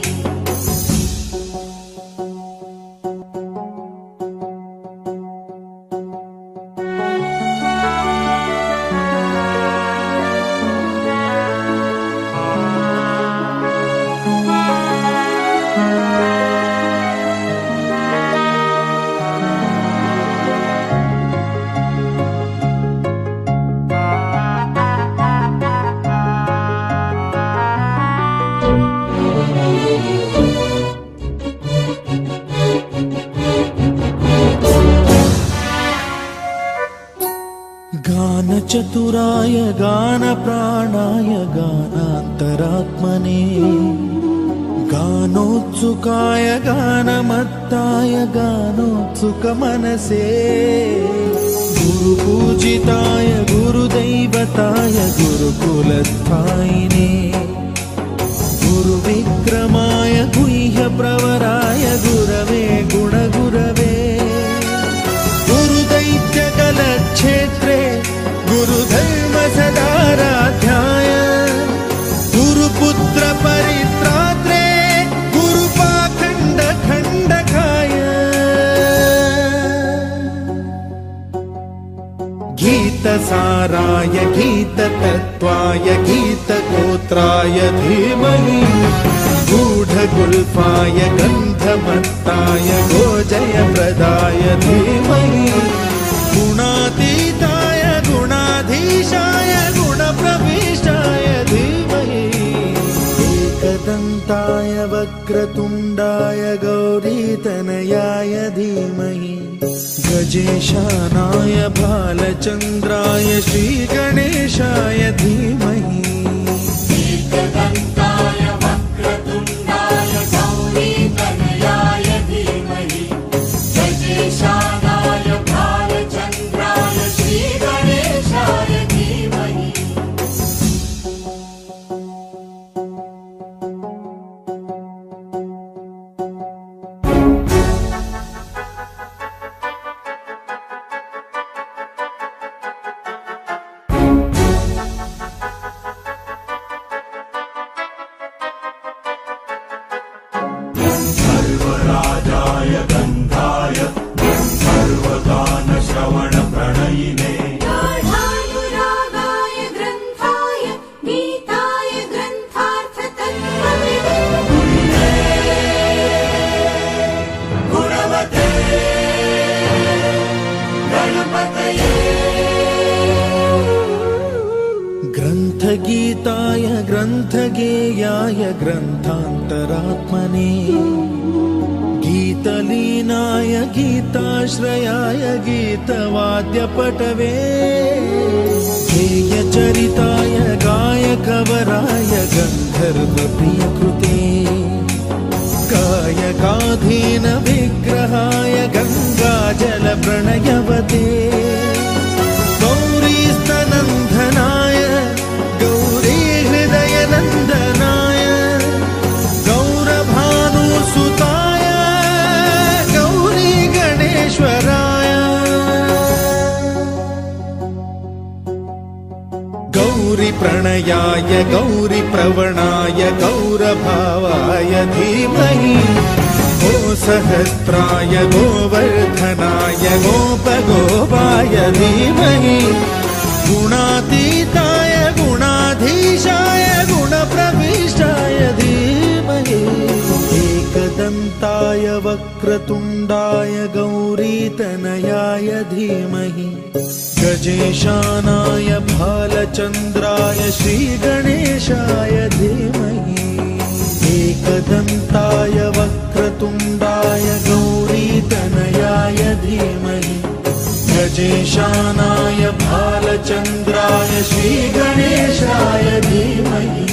गानचतुराय गानप्राणाय गानान्तरात्मने गानोत्सुकाय गानमत्ताय गानोत्सुकमनसे गुरुपूजिताय गुरुदैवताय गुरुकुलस्थायिने गुरुविक्रमाय गुह्यप्रवराय गुरवे गुणगुरवे गुरुदैत्यकलक्षेत्रे गुरुधर्म सदाराध्याय गुरुपुत्र परित्रात्रे गुरुपाखण्ड खण्डकाय गीतसाराय गीततत्त्वाय गीतगोत्राय धीमहि गूढगुल्फाय गन्धमत्ताय गोजयप्रदाय धीमहि गुणातीताय गुणाधीशाय गुणप्रविष्टाय धीमहि एकदन्ताय वक्रतुण्डाय गौरीतनयाय धीमहि गजेशानाय भालचन्द्राय श्रीगणेशाय धीमहि एकदन्ताय वक्रतुण्डाय गौरीतनयाय धीमहि गजेशानाय भालचन्द्राय श्रीगणेशाय धीमहि सर्वराजाय गन्धाय सर्वगानश्रवणप्रणयिने गाढानुरागाय ग्रन्थाय गीताय ग्रन्थार्थतत्त्वविदे गुणवते गणपतये ग्रन्थगीताय ग्रन्थगेयाय ग्रन्थान्तरात्मने गीतलीनाय गीताश्रयाय गीतवाद्यपटवे गेयचरिताय गायकवराय गन्धर्वप्रियकृते गायकाधीन विग्रहाय गङ्गाजलप्रणयवते गौरीस्तनन्दनाय गौरीहृदयनन्दनाय गौरभानुसुताय गौरी गणेश्वराय गौरीप्रणयाय गौरीप्रवणाय गौरभावाय धीमहि गोसहस्राय गोवर्धनाय गोपगोपाय धीमहि गुणातीताय गुणाधीशाय गुणप्रविष्टाय धीमहि एकदन्ताय वक्रतुण्डाय गौरीतनयाय धीमहि गजेशानाय भालचन्द्राय श्रीगणेशाय धीमहि एकदन्ताय वक्रतुण्डाय गौरीतनयाय धीमहि गजेशानाय भालचन्द्राय श्रीगणेशाय धीमहि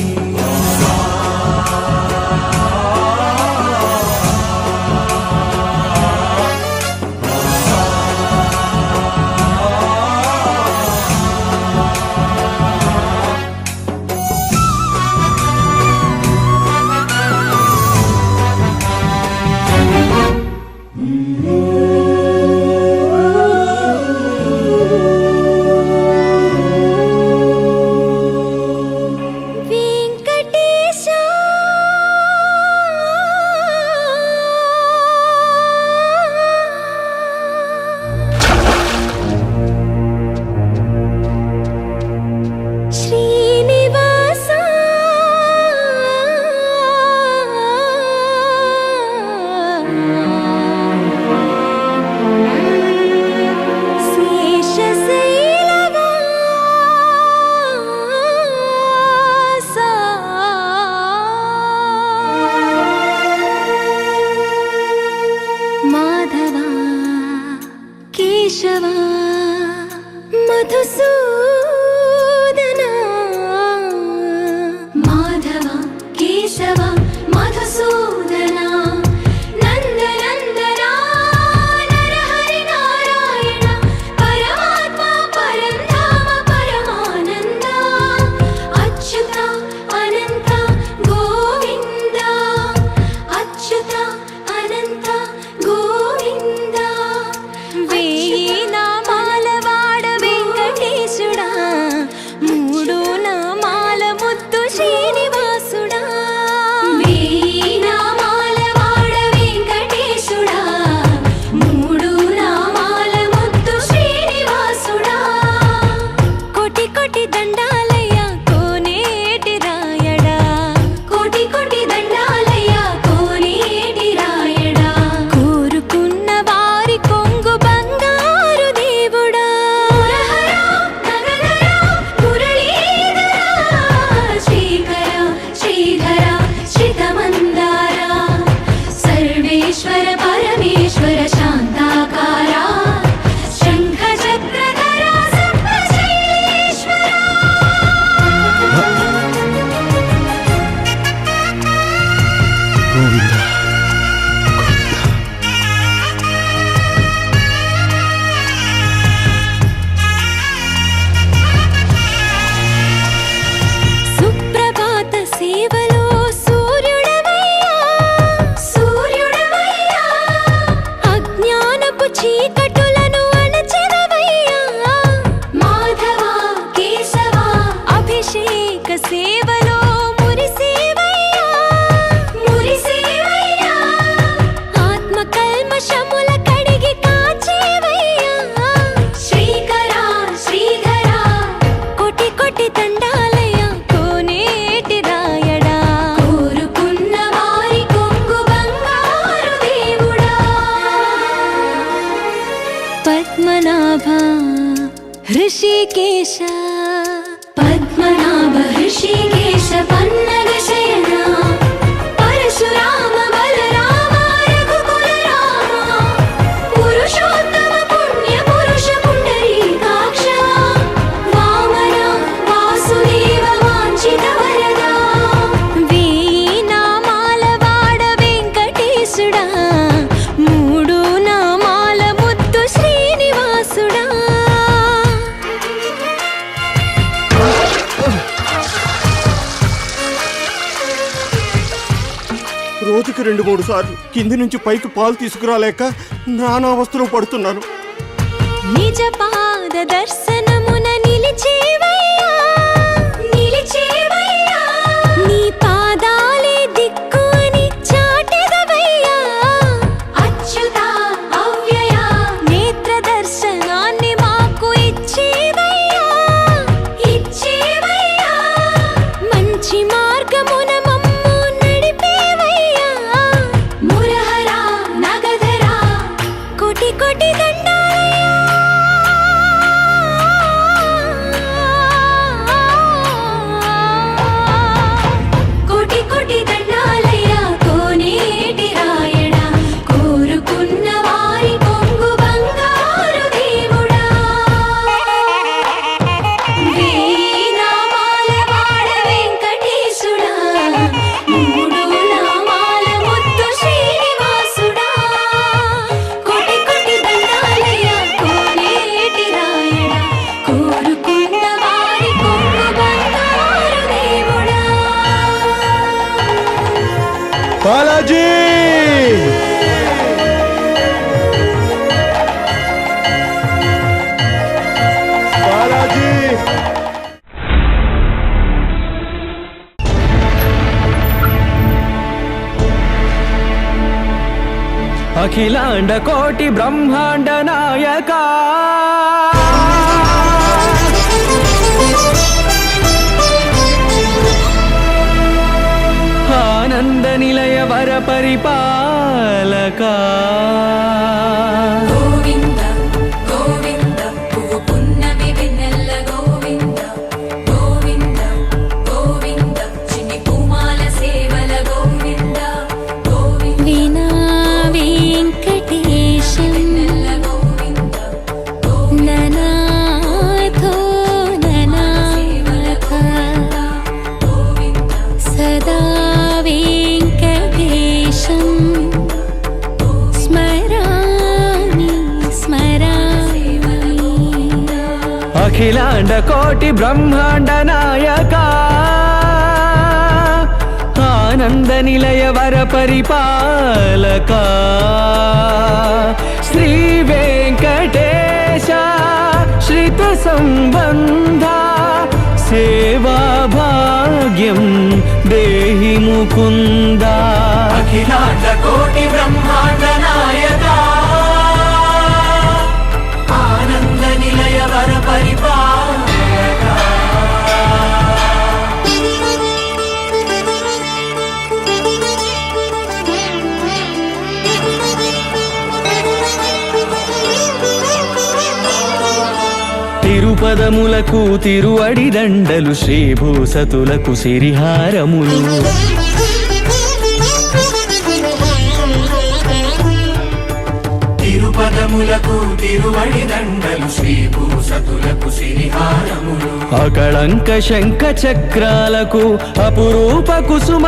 ऋषिकेश पद्मनाभ ऋषिकेश पन्नग शयना परशुराम बलराम रघुकुल रामा पुरुषोत्तम पुण्य पुरुष पुण्डरीकाक्ष वामना वासुदेव वाञ्छित वरदा వీణామాల వాడ వెంకటేశుడా మూడు నామాల ముద్దు శ్రీనివాసుడా రోజుకి 2-3 సార్లు కింది నుంచి పైకి పాలు తీసుకురాలేక నానా అవస్థలు పడుతున్నాను. నిజ పాద దర్శనమున నిలిచేవయ్యా నిలిచేవయ్యా నీ పాదాలే దిక్కు అని చాటెదవయ్యా अच्युता अव्यय నేత్ర దర్శనాన్ని మాకు ఇచ్చేవయ్యా इच्छेवय्या మంచి మార్గమున మమ్ము నడిపేవయ్యా मुरहरा नगधरा కోటి కోటి కోటి కోటి దండాలయ్యా కోనేటి రాయడా కోరుకున్న వారి కొంగు బంగారు దేవుడా వేనామాల వాడ వెంకటేశుడా మూడు నామాల ముద్దు శ్రీనివాసుడా కోటి కోటి దండాలయ్యా కోనేటి రాయడా కోరుకున్న వారి కొంగు బంగారు దేవుడా బాలాజీ బాలాజీ అఖిలాండ కోటి బ్రహ్మాండ నాయక ఆనంద నిలయ వర పరిపాలక గోవింద గోవింద పువ్వు పున్నమి వెన్నెల్ల గోవింద గోవింద గోవింద చిన్ని పూమాల సేవల గోవింద గోవింద వినా వెంకటేశం వెన్నెల్ల గోవింద ననాథో ననాథ గోవింద సదా వెంకటేశం స్మరామి స్మరామి అఖిలాండ కోటి బ్రహ్మాండ నాయక ఆనంద నిలయ వర పరిపాలక శ్రీ వెంకటేశ శ్రిత సంబంధ సేవా భాగ్యం దేహి ముకుంద అఖిలాండ కోటి బ్రహ్మాండ నాయక ఆనంద నిలయ వర పరిపాలక తిరుపదములకు తిరువడి దండలు శ్రీభూసతులకు సిరిహారములు తిరుపదములకు తిరువడి దండలు శ్రీభూసతులకు సిరిహారములు అకళంక శంఖ చక్రాలకు అపురూప కుసుమమాలికలు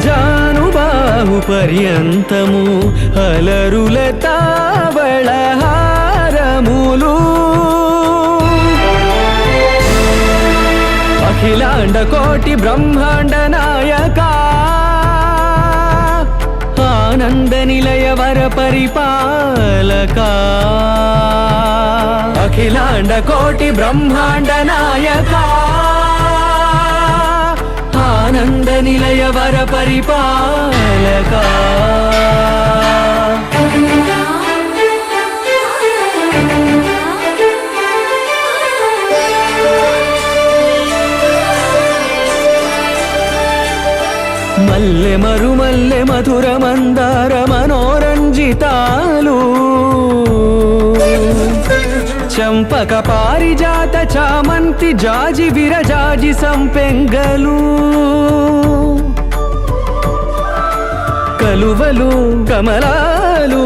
ఆజానుబాహు పర్యంతము అలరుల తావళహారములు అఖిలాండ కోటి బ్రహ్మాండ నాయక ఆనంద నిలయ వర పరిపాలక అఖిలాండ కోటి బ్రహ్మాండ నాయక ఆనంద నిలయ వర పరిపాలక మల్లె మరుమల్లె మధుర మందార మనోరంజితాలు చంపక పారిజాత చామంతి జాజి విరజాజి సంపెంగలు కలువలు కమలాలు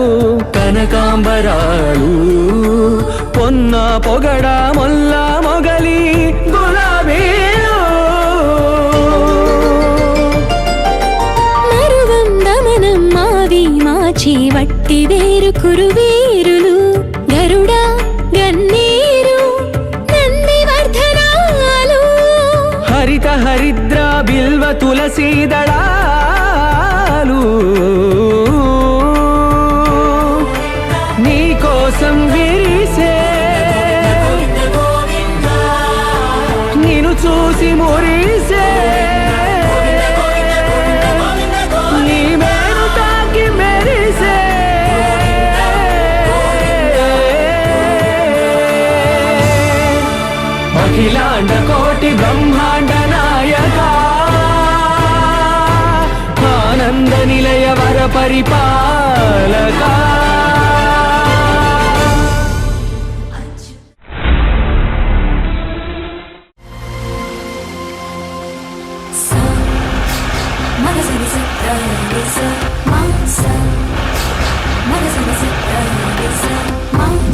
కనకాంబరాలు పొన్న పొగడ మొల్ల మొగలి గులాబీలు మరువం దమనం మావి మాచి వట్టి వేరు కురువీరులు గరుడ గన్నీరు నందివర్ధనాలు హరిత హరిద్ర బిల్వ తులసీదళాలు నీ కోసం విరిసే నిన్ను చూసి మురిసే నీ మేను తాకి మెరిసే అఖిలాండ కోటి బ్రహ్మాండ నాయక ఆనంద నిలయ వర పరిపాలక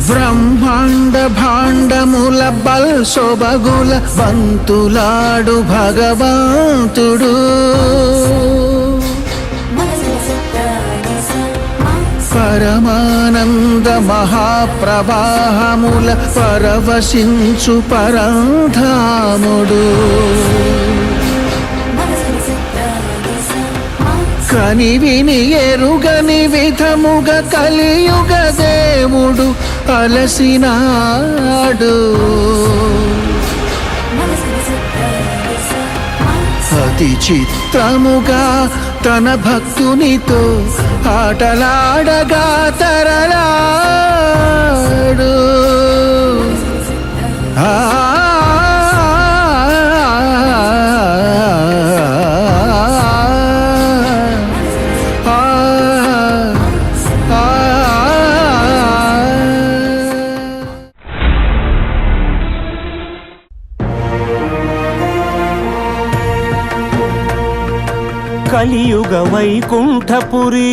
బ్రహ్మాండ భాండముల బల్సొబగుల బంతులాడు భగవంతుడు పరమానంద మహాప్రవాహముల పరవశించు పరంధాముడు కని విని ఎరుగని విధముగ కలియుగ దేవుడు అలసినాడు అతి చిత్రముగా తన భక్తునితో ఆటలాడగా తరలాడు కలియుగ వైకుంఠపురి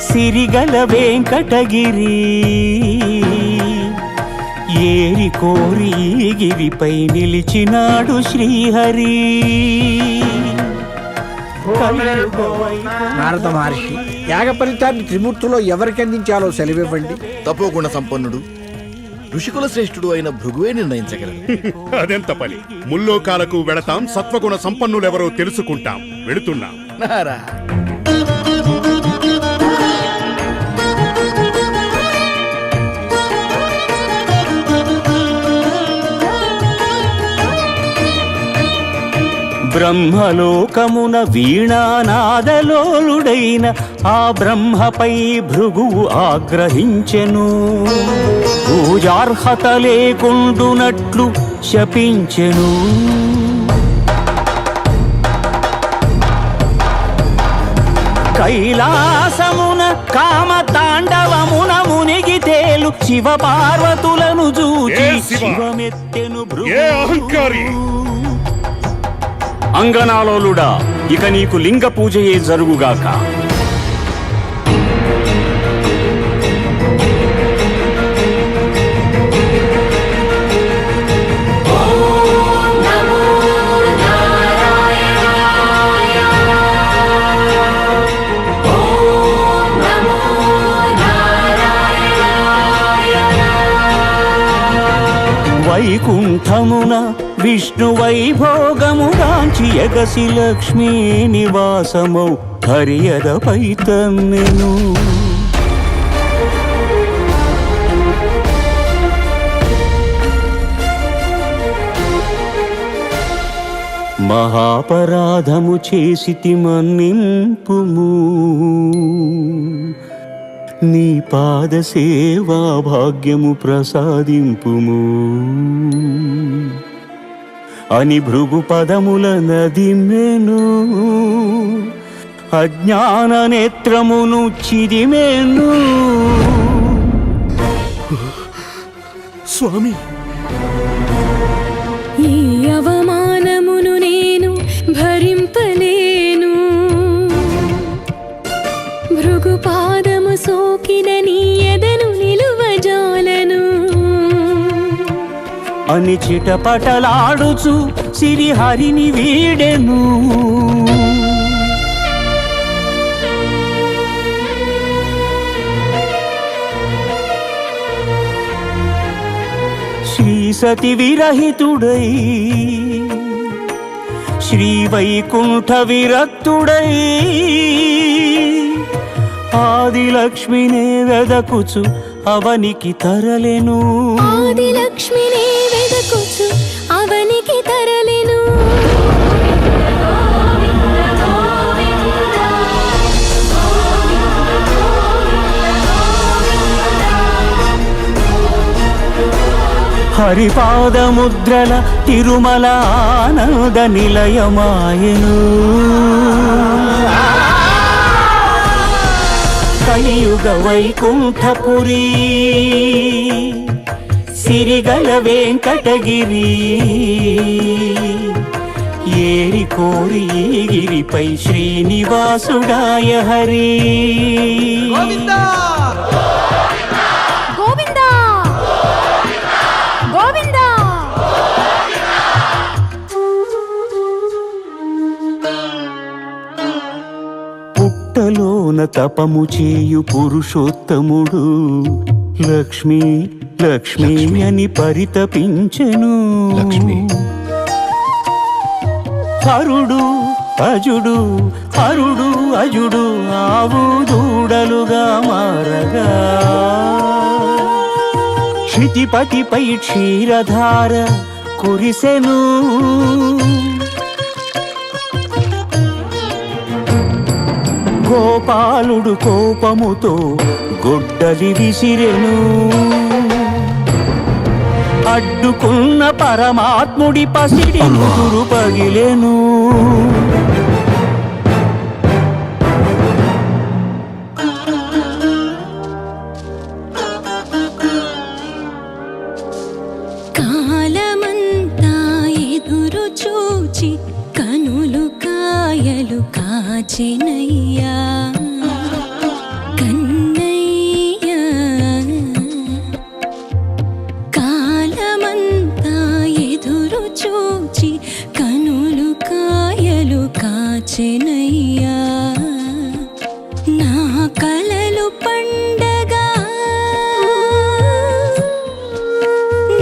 సిరిగల వెంకటగిరి ఏరి కోరి గిరిపై నిలిచినాడు శ్రీహరి నారద మహర్షి యాగ ఫలితాన్ని త్రిమూర్తులో ఎవరికి అందించాలో సెలవివ్వండి. తపోగుణ సంపన్నుడు ఋషికుల శ్రేష్ఠుడు అయిన భృగువే నిర్ణయించగలరు. అదెంత పని. ముల్లోకాలకు వెళతాం, సత్వగుణ సంపన్నులెవరో తెలుసుకుంటాం. వెళుతున్నాం. బ్రహ్మలోకమున వీణానాదలోలుడైన ఆ బ్రహ్మపై భృగువు ఆగ్రహించెను. పూజార్హత లేకుండునట్లు శపించెను. కైలాసమున కామతాండవమున మునిగి తేలు శివ పార్వతులను చూచి శివమెత్తెను భృగు. అంగనాలోలుడా, ఇక నీకు లింగ పూజయే జరుగుగాక. వైకుంఠమున విష్ణు వైభోగముగాంచి ఎగసి లక్ష్మీ నివాసమౌ హరియదపై తమ్మెను. మహాపరాధము చేసితి మన్నింపుము. నీ పాద సేవా భాగ్యము ప్రసాదింపుము. అని భృగు పదముల నదిమెను అజ్ఞాన నేత్రమును చిదిమెను. స్వామి, ఈ అవమానమును నేను భరింపలేను. భృగు పాదము సోకిన నీ ఎదను నిలువజాలను అని చిటపటలాడుచు సిరిహరిని వీడెను. శ్రీ సతి విరహితుడై శ్రీ వైకుంఠ విరక్తుడై ఆదిలక్ష్మినే వెదకుచు అవనికి తరలెను. ఆదిలక్ష్మిని వెదకుచు అవనికి తరలెను. హరిపాదముద్రల తిరుమల ఆనంద నిలయమాయను. కలియుగ వైకుంఠపురి సిరిగల వెంకటగిరి ఏరి కోరి గిరిపై శ్రీనివాసుడాయ హరి. గోవిందా గోవిందా పుట్టలోన తపము చేయు పురుషోత్తముడు లక్ష్మీ లక్ష్మీ అని పరితపించెను. హరుడు అజుడు హరుడు అజుడు ఆవు దూడలుగా మారగా క్షితిపతిపై క్షీరధార కురిసెను. గోపాలుడు కోపముతో గొడ్డలి విసిరెను. అడ్డుకున్న పరమాత్ముడి పసిడి ముదురు పగిలెను. కాలమంతా ఎదురు చూచి కనులు కాయలు కాచెనయ్యా కన్నయ్యా. కాలమంతా ఎదురు చూచి కనులు కాయలు కాచెనయ్యా. నా కలలు పండగా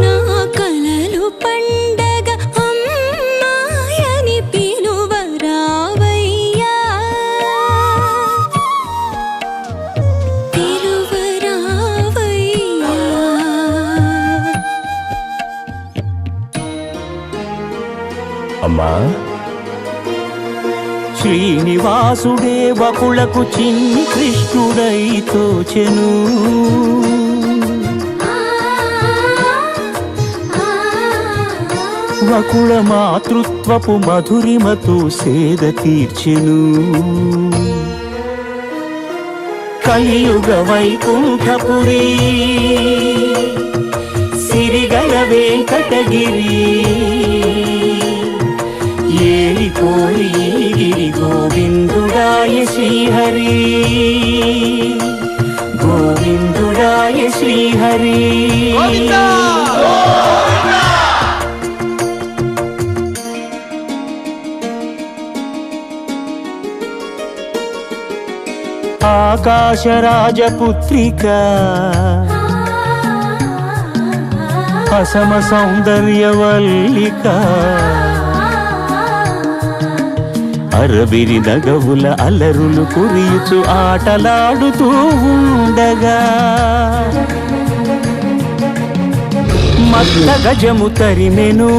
నా కలలు పండగ అమ్మాయని పిలువరావయ్యా పిలువరావయ్యా. అమ్మా శ్రీనివాసుడే బకులకు చిన్ని కృష్ణుడై తోచెను. వకుళ మాతృత్వపు మధురిమతో సేద తీర్చెను. కలియుగ వైకుంఠపురి సిరిగల వెంకటగిరి ఏలి కోరి గిరి గోవిందుడాయ శ్రీహరి గోవిందుడాయ శ్రీహరి. ఆకాశరాజపుత్రిక అసమ సౌందర్యవల్లిక అరబిరి నగవుల అల్లరులు కురియుచు ఆటలాడుతూ ఉండగా మత్త గజము తరిమెను.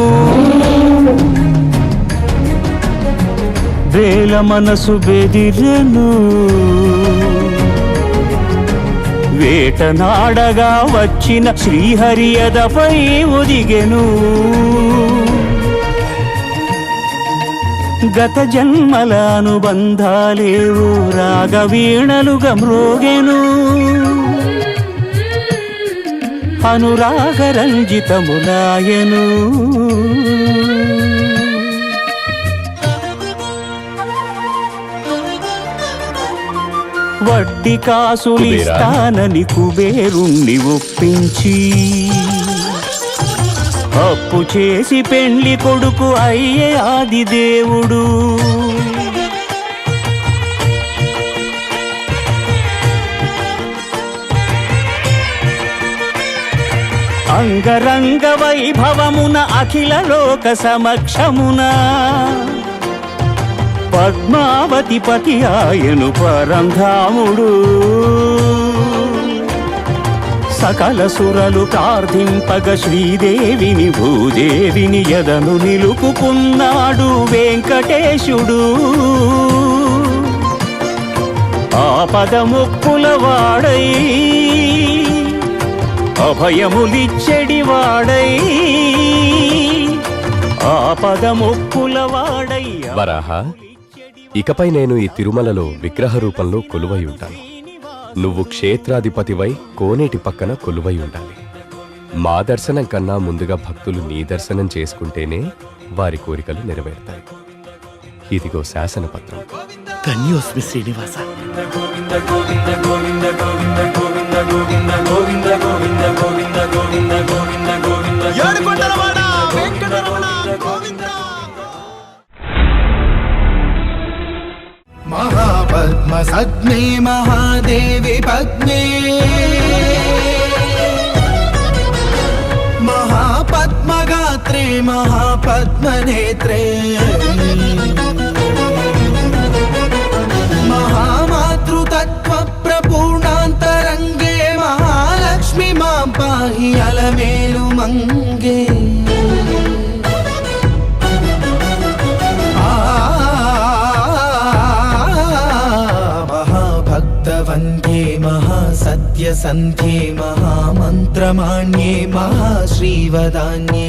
వేల మనసు బెదిరెను. వేటనాడగా వచ్చిన శ్రీహరి ఎదపై ఒదిగెను. గత జన్మల అనుబంధాలేవో రాగవీణలుగా మ్రోగెను అనురాగ రంజితములాయను వడ్డీ కాసులిస్తానని కుబేరుణ్ణి ఒప్పించి అప్పు చేసి పెండ్లి కొడుకు అయ్యే ఆది దేవుడు అంగరంగ వైభవమున అఖిల లోక సమక్షమున పద్మావతి పతి ఆయను పరంధాముడు సకల సురలు ప్రార్థింపగ శ్రీదేవిని భూదేవిని ఎదను నిలుపుకున్నాడు వెంకటేశుడు ఆపదముక్కుల వాడై అభయములిచ్చెడి వాడై ఆపదముక్కుల వాడై వరాహ, ఇకపై నేను ఈ తిరుమలలో విగ్రహ రూపంలో కొలువై ఉంటాను. నువ్వు క్షేత్రాధిపతివై కోనేటి పక్కన కొలువై ఉండాలి. మా దర్శనం కన్నా ముందుగా భక్తులు నీ దర్శనం చేసుకుంటేనే వారి కోరికలు నెరవేరుతాయి. ఇదిగో శాసనపత్రం. ధన్యోస్మి శ్రీనివాస. మహాపద్మ సజ్ఞే మహాదేవి పద్మే మహాపద్మగాత్రే మహాపద్మనేత్రే మహామాతృతత్వ ప్రపూర్ణాంతరంగే మహాలక్ష్మి మాం పాహి అలమేలు మంగే వందే మహాసత్యసంధ్యే మహామంత్రమాణ్యే మహాశ్రీవదాన్యే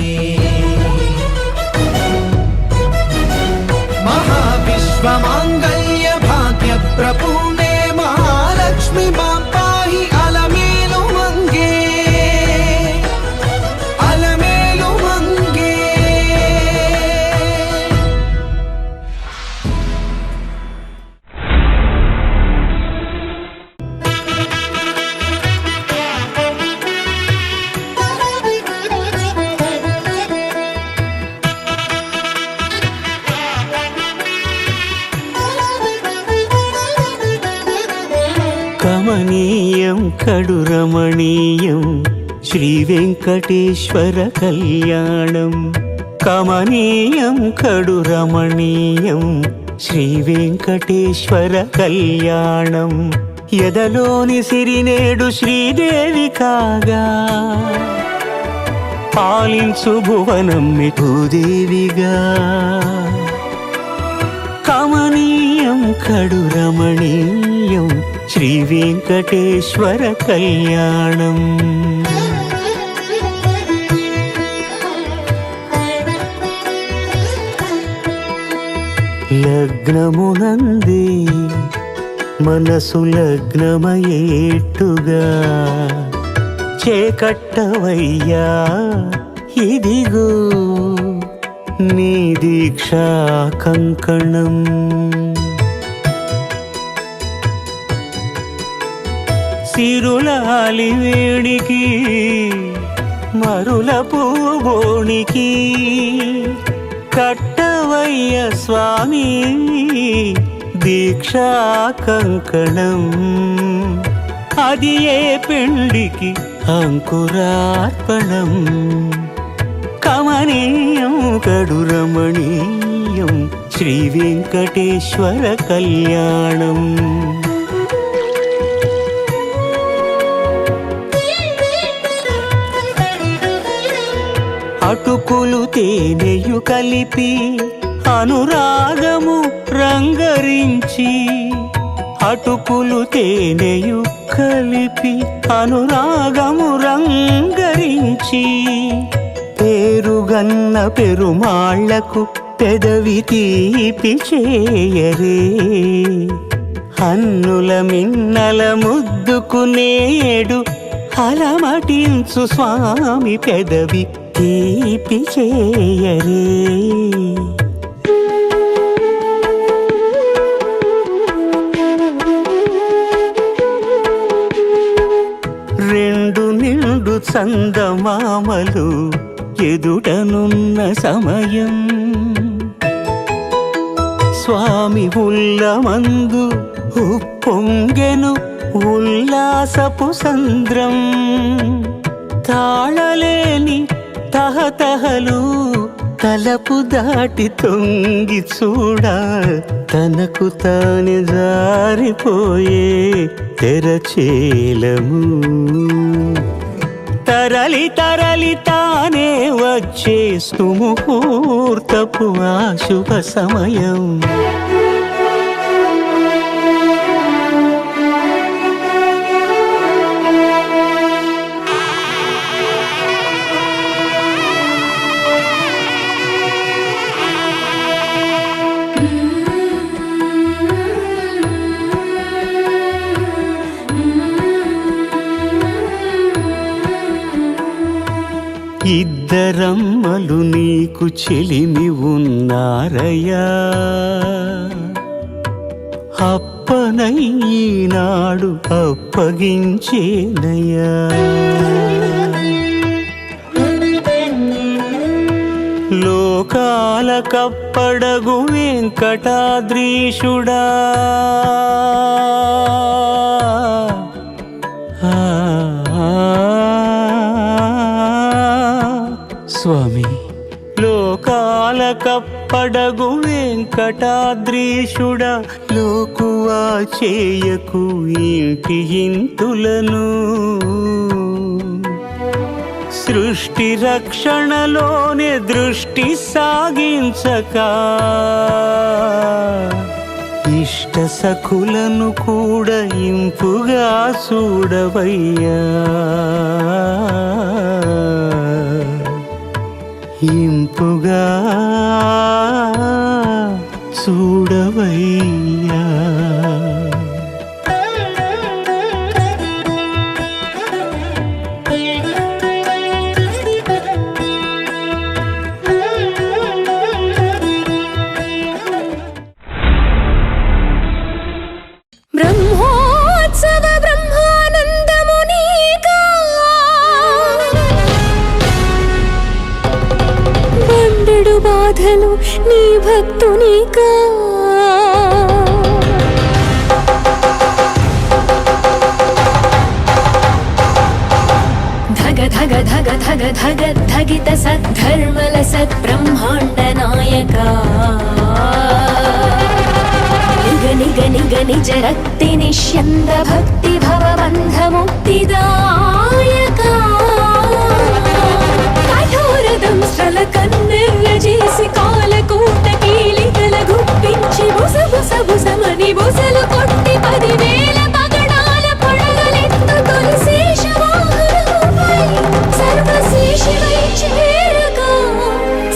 మహావిశ్వమాంగళ్య భాగ్య ప్రపూర్ణే మహాలక్ష్మి మాం పాహి అలమేలు మంగే అలమేలు మంగే. కమనీయం కడురమణీయం శ్రీ వెంకటేశ్వర కళ్యాణం కమనీయం కడురమణీయం శ్రీ వెంకటేశ్వర కళ్యాణం ఎదలోని సిరినేడు శ్రీదేవి కాగా పాలించు భువనం భూదేవిగా కమనీయం కడురమణీయం శ్రీ వెంకటేశ్వర కళ్యాణం. లగ్నమునందే మనసు లగ్నమయేట్టుగా చేకట్టవయ్యా ఇదిగో నీ దీక్షా కంకణం. సిరులాలి వేడికి మరుల పూబోనికి కట్టవయ్య స్వామి దీక్షా కంకణం. అది ఏ పెండికి అంకురార్పణం. కమనీయం కడురమణీయం శ్రీ వెంకటేశ్వర కళ్యాణం. అటుకులు తేనెయు కలిపి అనురాగము రంగరించి అటుకులు తేనెయు కలిపి అనురాగము రంగరించి పేరుగన్న పెరుమాళ్లకు పెదవి తీపి చేయరే అన్నుల మిన్నల ముద్దుకునేడు అలమటించు స్వామి పెదవి తీపి చేయరే రెండు నిండు చందమామలు ఎదుటనున్న సమయం స్వామి ఉల్లమందు ఉప్పొంగెను ఉల్లాసపు సంద్రం తాళలేని తహతహలు తలపు దాటి తొంగి చూడ తనకు తాను జారిపోయే తెరచేలము తరలి తరలి తానే వచ్చే సుముహూర్తపు ఆ శుభ సమయం ఇద్దరమ్మలు నీకు చెలిమి ఉన్నారయ్యా అప్పనయ్యనాడు అప్పగించేనయ్యా లోకాల కప్పడగు వెంకటాద్రీషుడా స్వామి లోకాల కప్పడగు వెంకటాద్రీషుడా లోకువా చేయకు ఇంటి ఇంతులను సృష్టి రక్షణలోనే దృష్టి సాగించక ఇష్ట సఖులను కూడా ఇంపుగా చూడవయ్యా ఇంపుగా చూడవయ్యా బ్రహ్మోత్సవ బ్రహ్మానందమునీగా బండెడు బాధలు నీ భక్తునికా ధగ ధగ ధగ ధగ ధగ ధగిత సద్ధర్మల సద్బ్రహ్మాండ నాయకా నిగ నిగ నిగ నిజ రక్తి నిష్యంద భక్తి భవబంధ ముక్తిదాయకా కఠోర దంస్ట్రల కన్నెర్ల చేసి కాలకూట కీలికల గుప్పించి బుస బుస బుసమని బుసలు కొట్టి 10,000 పగడాల పడగలెత్తు తులశేష వాహనముపై సర్వశేషివై చేరక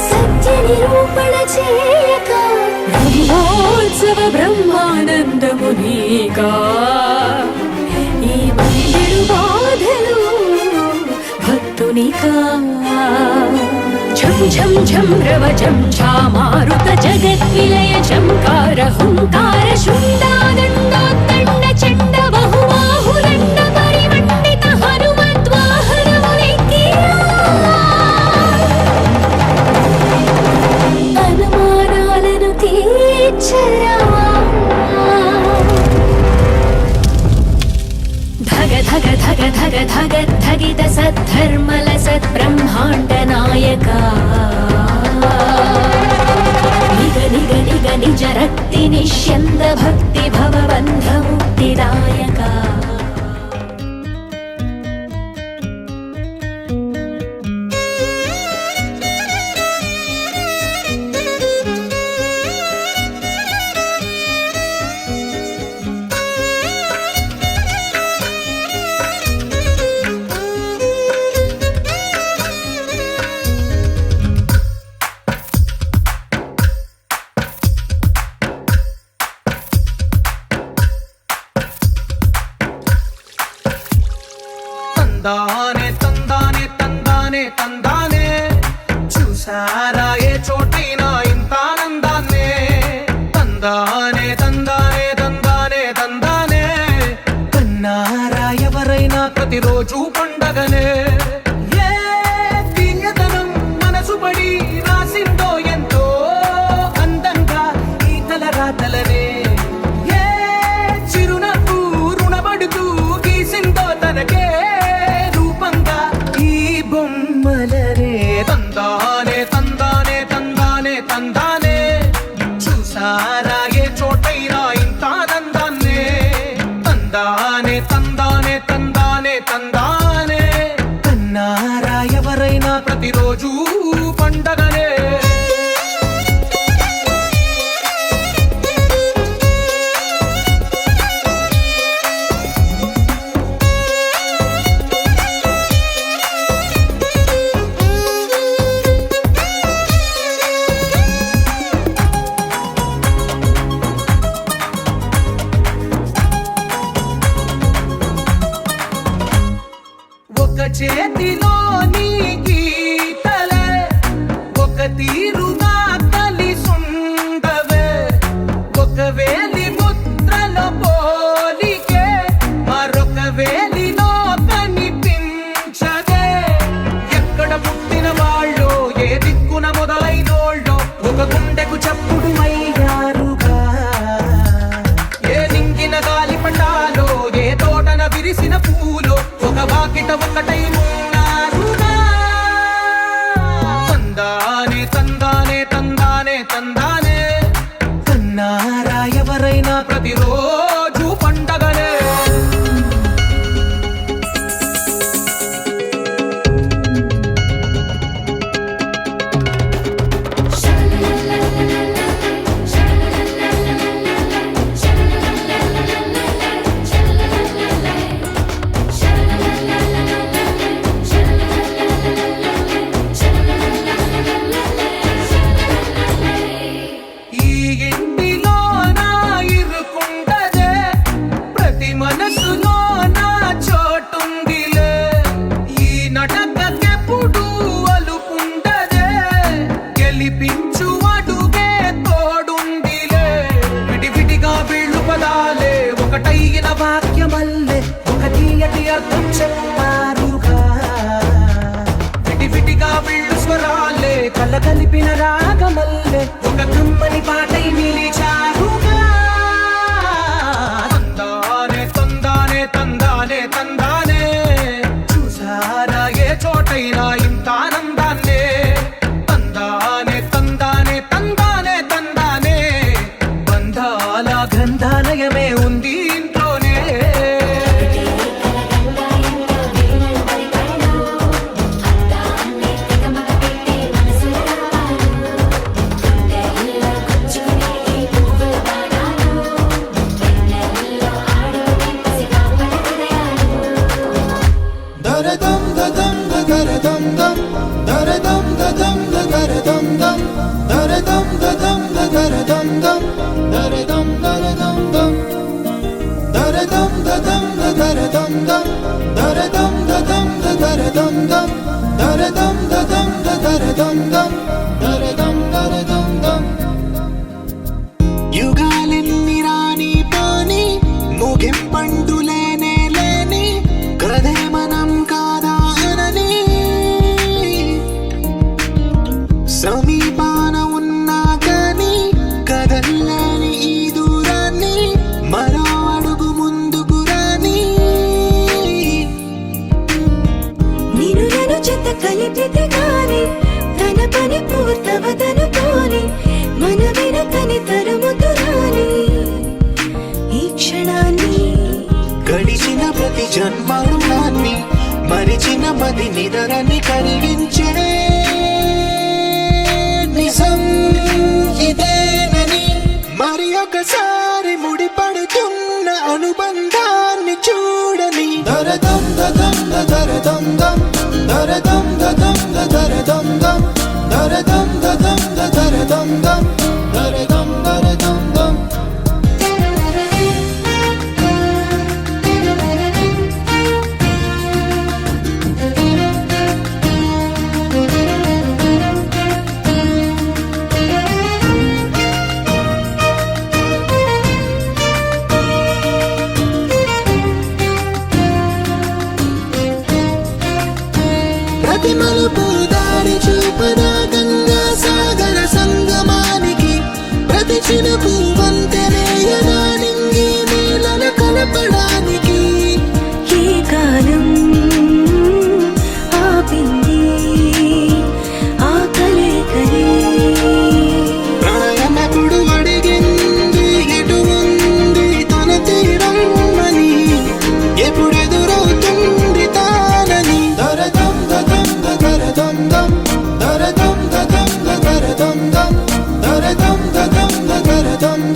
సత్య నిరూపణ చేయక బ్రహ్మోత్సవ బ్రహ్మానందమునీకా ఈ బండెడు బాధలు భక్తునికా ఝం ఝం ఝం రవ ఝం ఝా మారుత జగద్విలయ ఝంకార హుంకార శుండాదండోత్తండ చండ బహుబాహుదండ పరిమండిత హనుమద్వాహనమునెక్కిరా అనుమానాలను తీర్చరా ధగ ధగ ధగ ధగ ధగ ధగిత సద్ధర్మల సద్బ్రహ్మాండ నాయకా నిగ నిగ నిగ నిజ రక్తి నిష్యంద భక్తి భవబంధ ముక్తిదాయకా తందానే తందానే తందానే తందానే చూసారా ఏ చోటైనా ఇంత ఆనందాన్నే తందానే తందానే తందానే తందానే కన్నారా ఎవరైనా ప్రతిరోజు పండగనే ఏ తీయదనం మనసు పడి రాసిందో ఎంతో అందంగా ఈ తలరాతలనే ఏ చిరునవ్వు రుణపడుతూ గీసిందో తనకే రూపంగా ఈ బొమ్మలనే తందానే తందానే తందానే తందానే చూసారా ఏ చోటైనా ఇంత ఆనందాన్నే తందానే తందానే తందానే తందానే కన్నారా ఎవరైనా ప్రతిరోజు పండగనే ఒక చేతిలో నీ గీతలే ఒక తీరుగా కలిసుండవే ఒక వేలి ముద్రల పోలికే మరొక వేలిలో కనిపించదే ఎక్కడ పుట్టిన వాళ్ళో ఏ దిక్కున మొదలైనోళ్ళో ఒక గుండెకు చప్పుడు అయ్యారుగా ఏ నింగిన గాలి పండాలో ఏ తోటన విరిసిన పూలో ఒక వాకిట ఒకటై ఉన్నారుగా తందానే తందానే తందానే తందానే కన్నారా ఎవరైనా ప్రతిరోజు పండగనే ఈ ఇంటిలో నా ఇరుకుంటదే ప్రతి మనసులో నా చోటుందిలే ఈ నటకెప్పుడు అలుపుంటదే గెలిపించు అడుగే తోడుందిలే విడివిడిగా వీళ్ళు పదాలే ఒకటైన వాక్యమల్లే ఒక తీయటి అర్థం చెప్పారుగా విడివిడిగా వీళ్ళు స్వరాలే కలగలిపిన రాగమల్లే ఒక కమ్మని పాటై నిలిచారుగా తందానే తందానే తందానే తందానే చూసారా ఏ చోటైనా ఇంత ఆనందాన్నే తందానే తందానే తందానే తందానే బంధాల గ్రంథాలయమే ఉంది ఇంట్లోనే దరదం దదం దరదం దం దరదం దదం దరదం దం దరదం దదం దరదం దం దరదం దరదం దం దరదం దదం దరదం దం దరదం దదం దరదం దం దరదం దదం దరదం దం దరదం దరదం దం యుగాలెన్ని రాని పోని ముగింపండు లేనే లేని కదే మనం కాదా అనని సమీపాన ఉన్నా కానీ కదల్లేని ఈ దూరాన్ని మరో అడుగు ముందుకు రాని నిన్ను నన్ను చెత్త కలిపితే గాని తన పని పూర్తవదను పోని మన వెనకని తరుముతురాని ఈ క్షణాన్ని గడిచిన ప్రతి జన్మరుణాన్ని మరిచిన మది నిదరని కలిగించే నిజం ఇదేనని మరి ఒకసారి ముడిపడుతున్న అనుబంధాన్ని చూడని దరదం దదం దరదం దం దరదం దదం దరదం దం దరదం దదం దరదం దం దరదం దరదం దం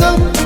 దం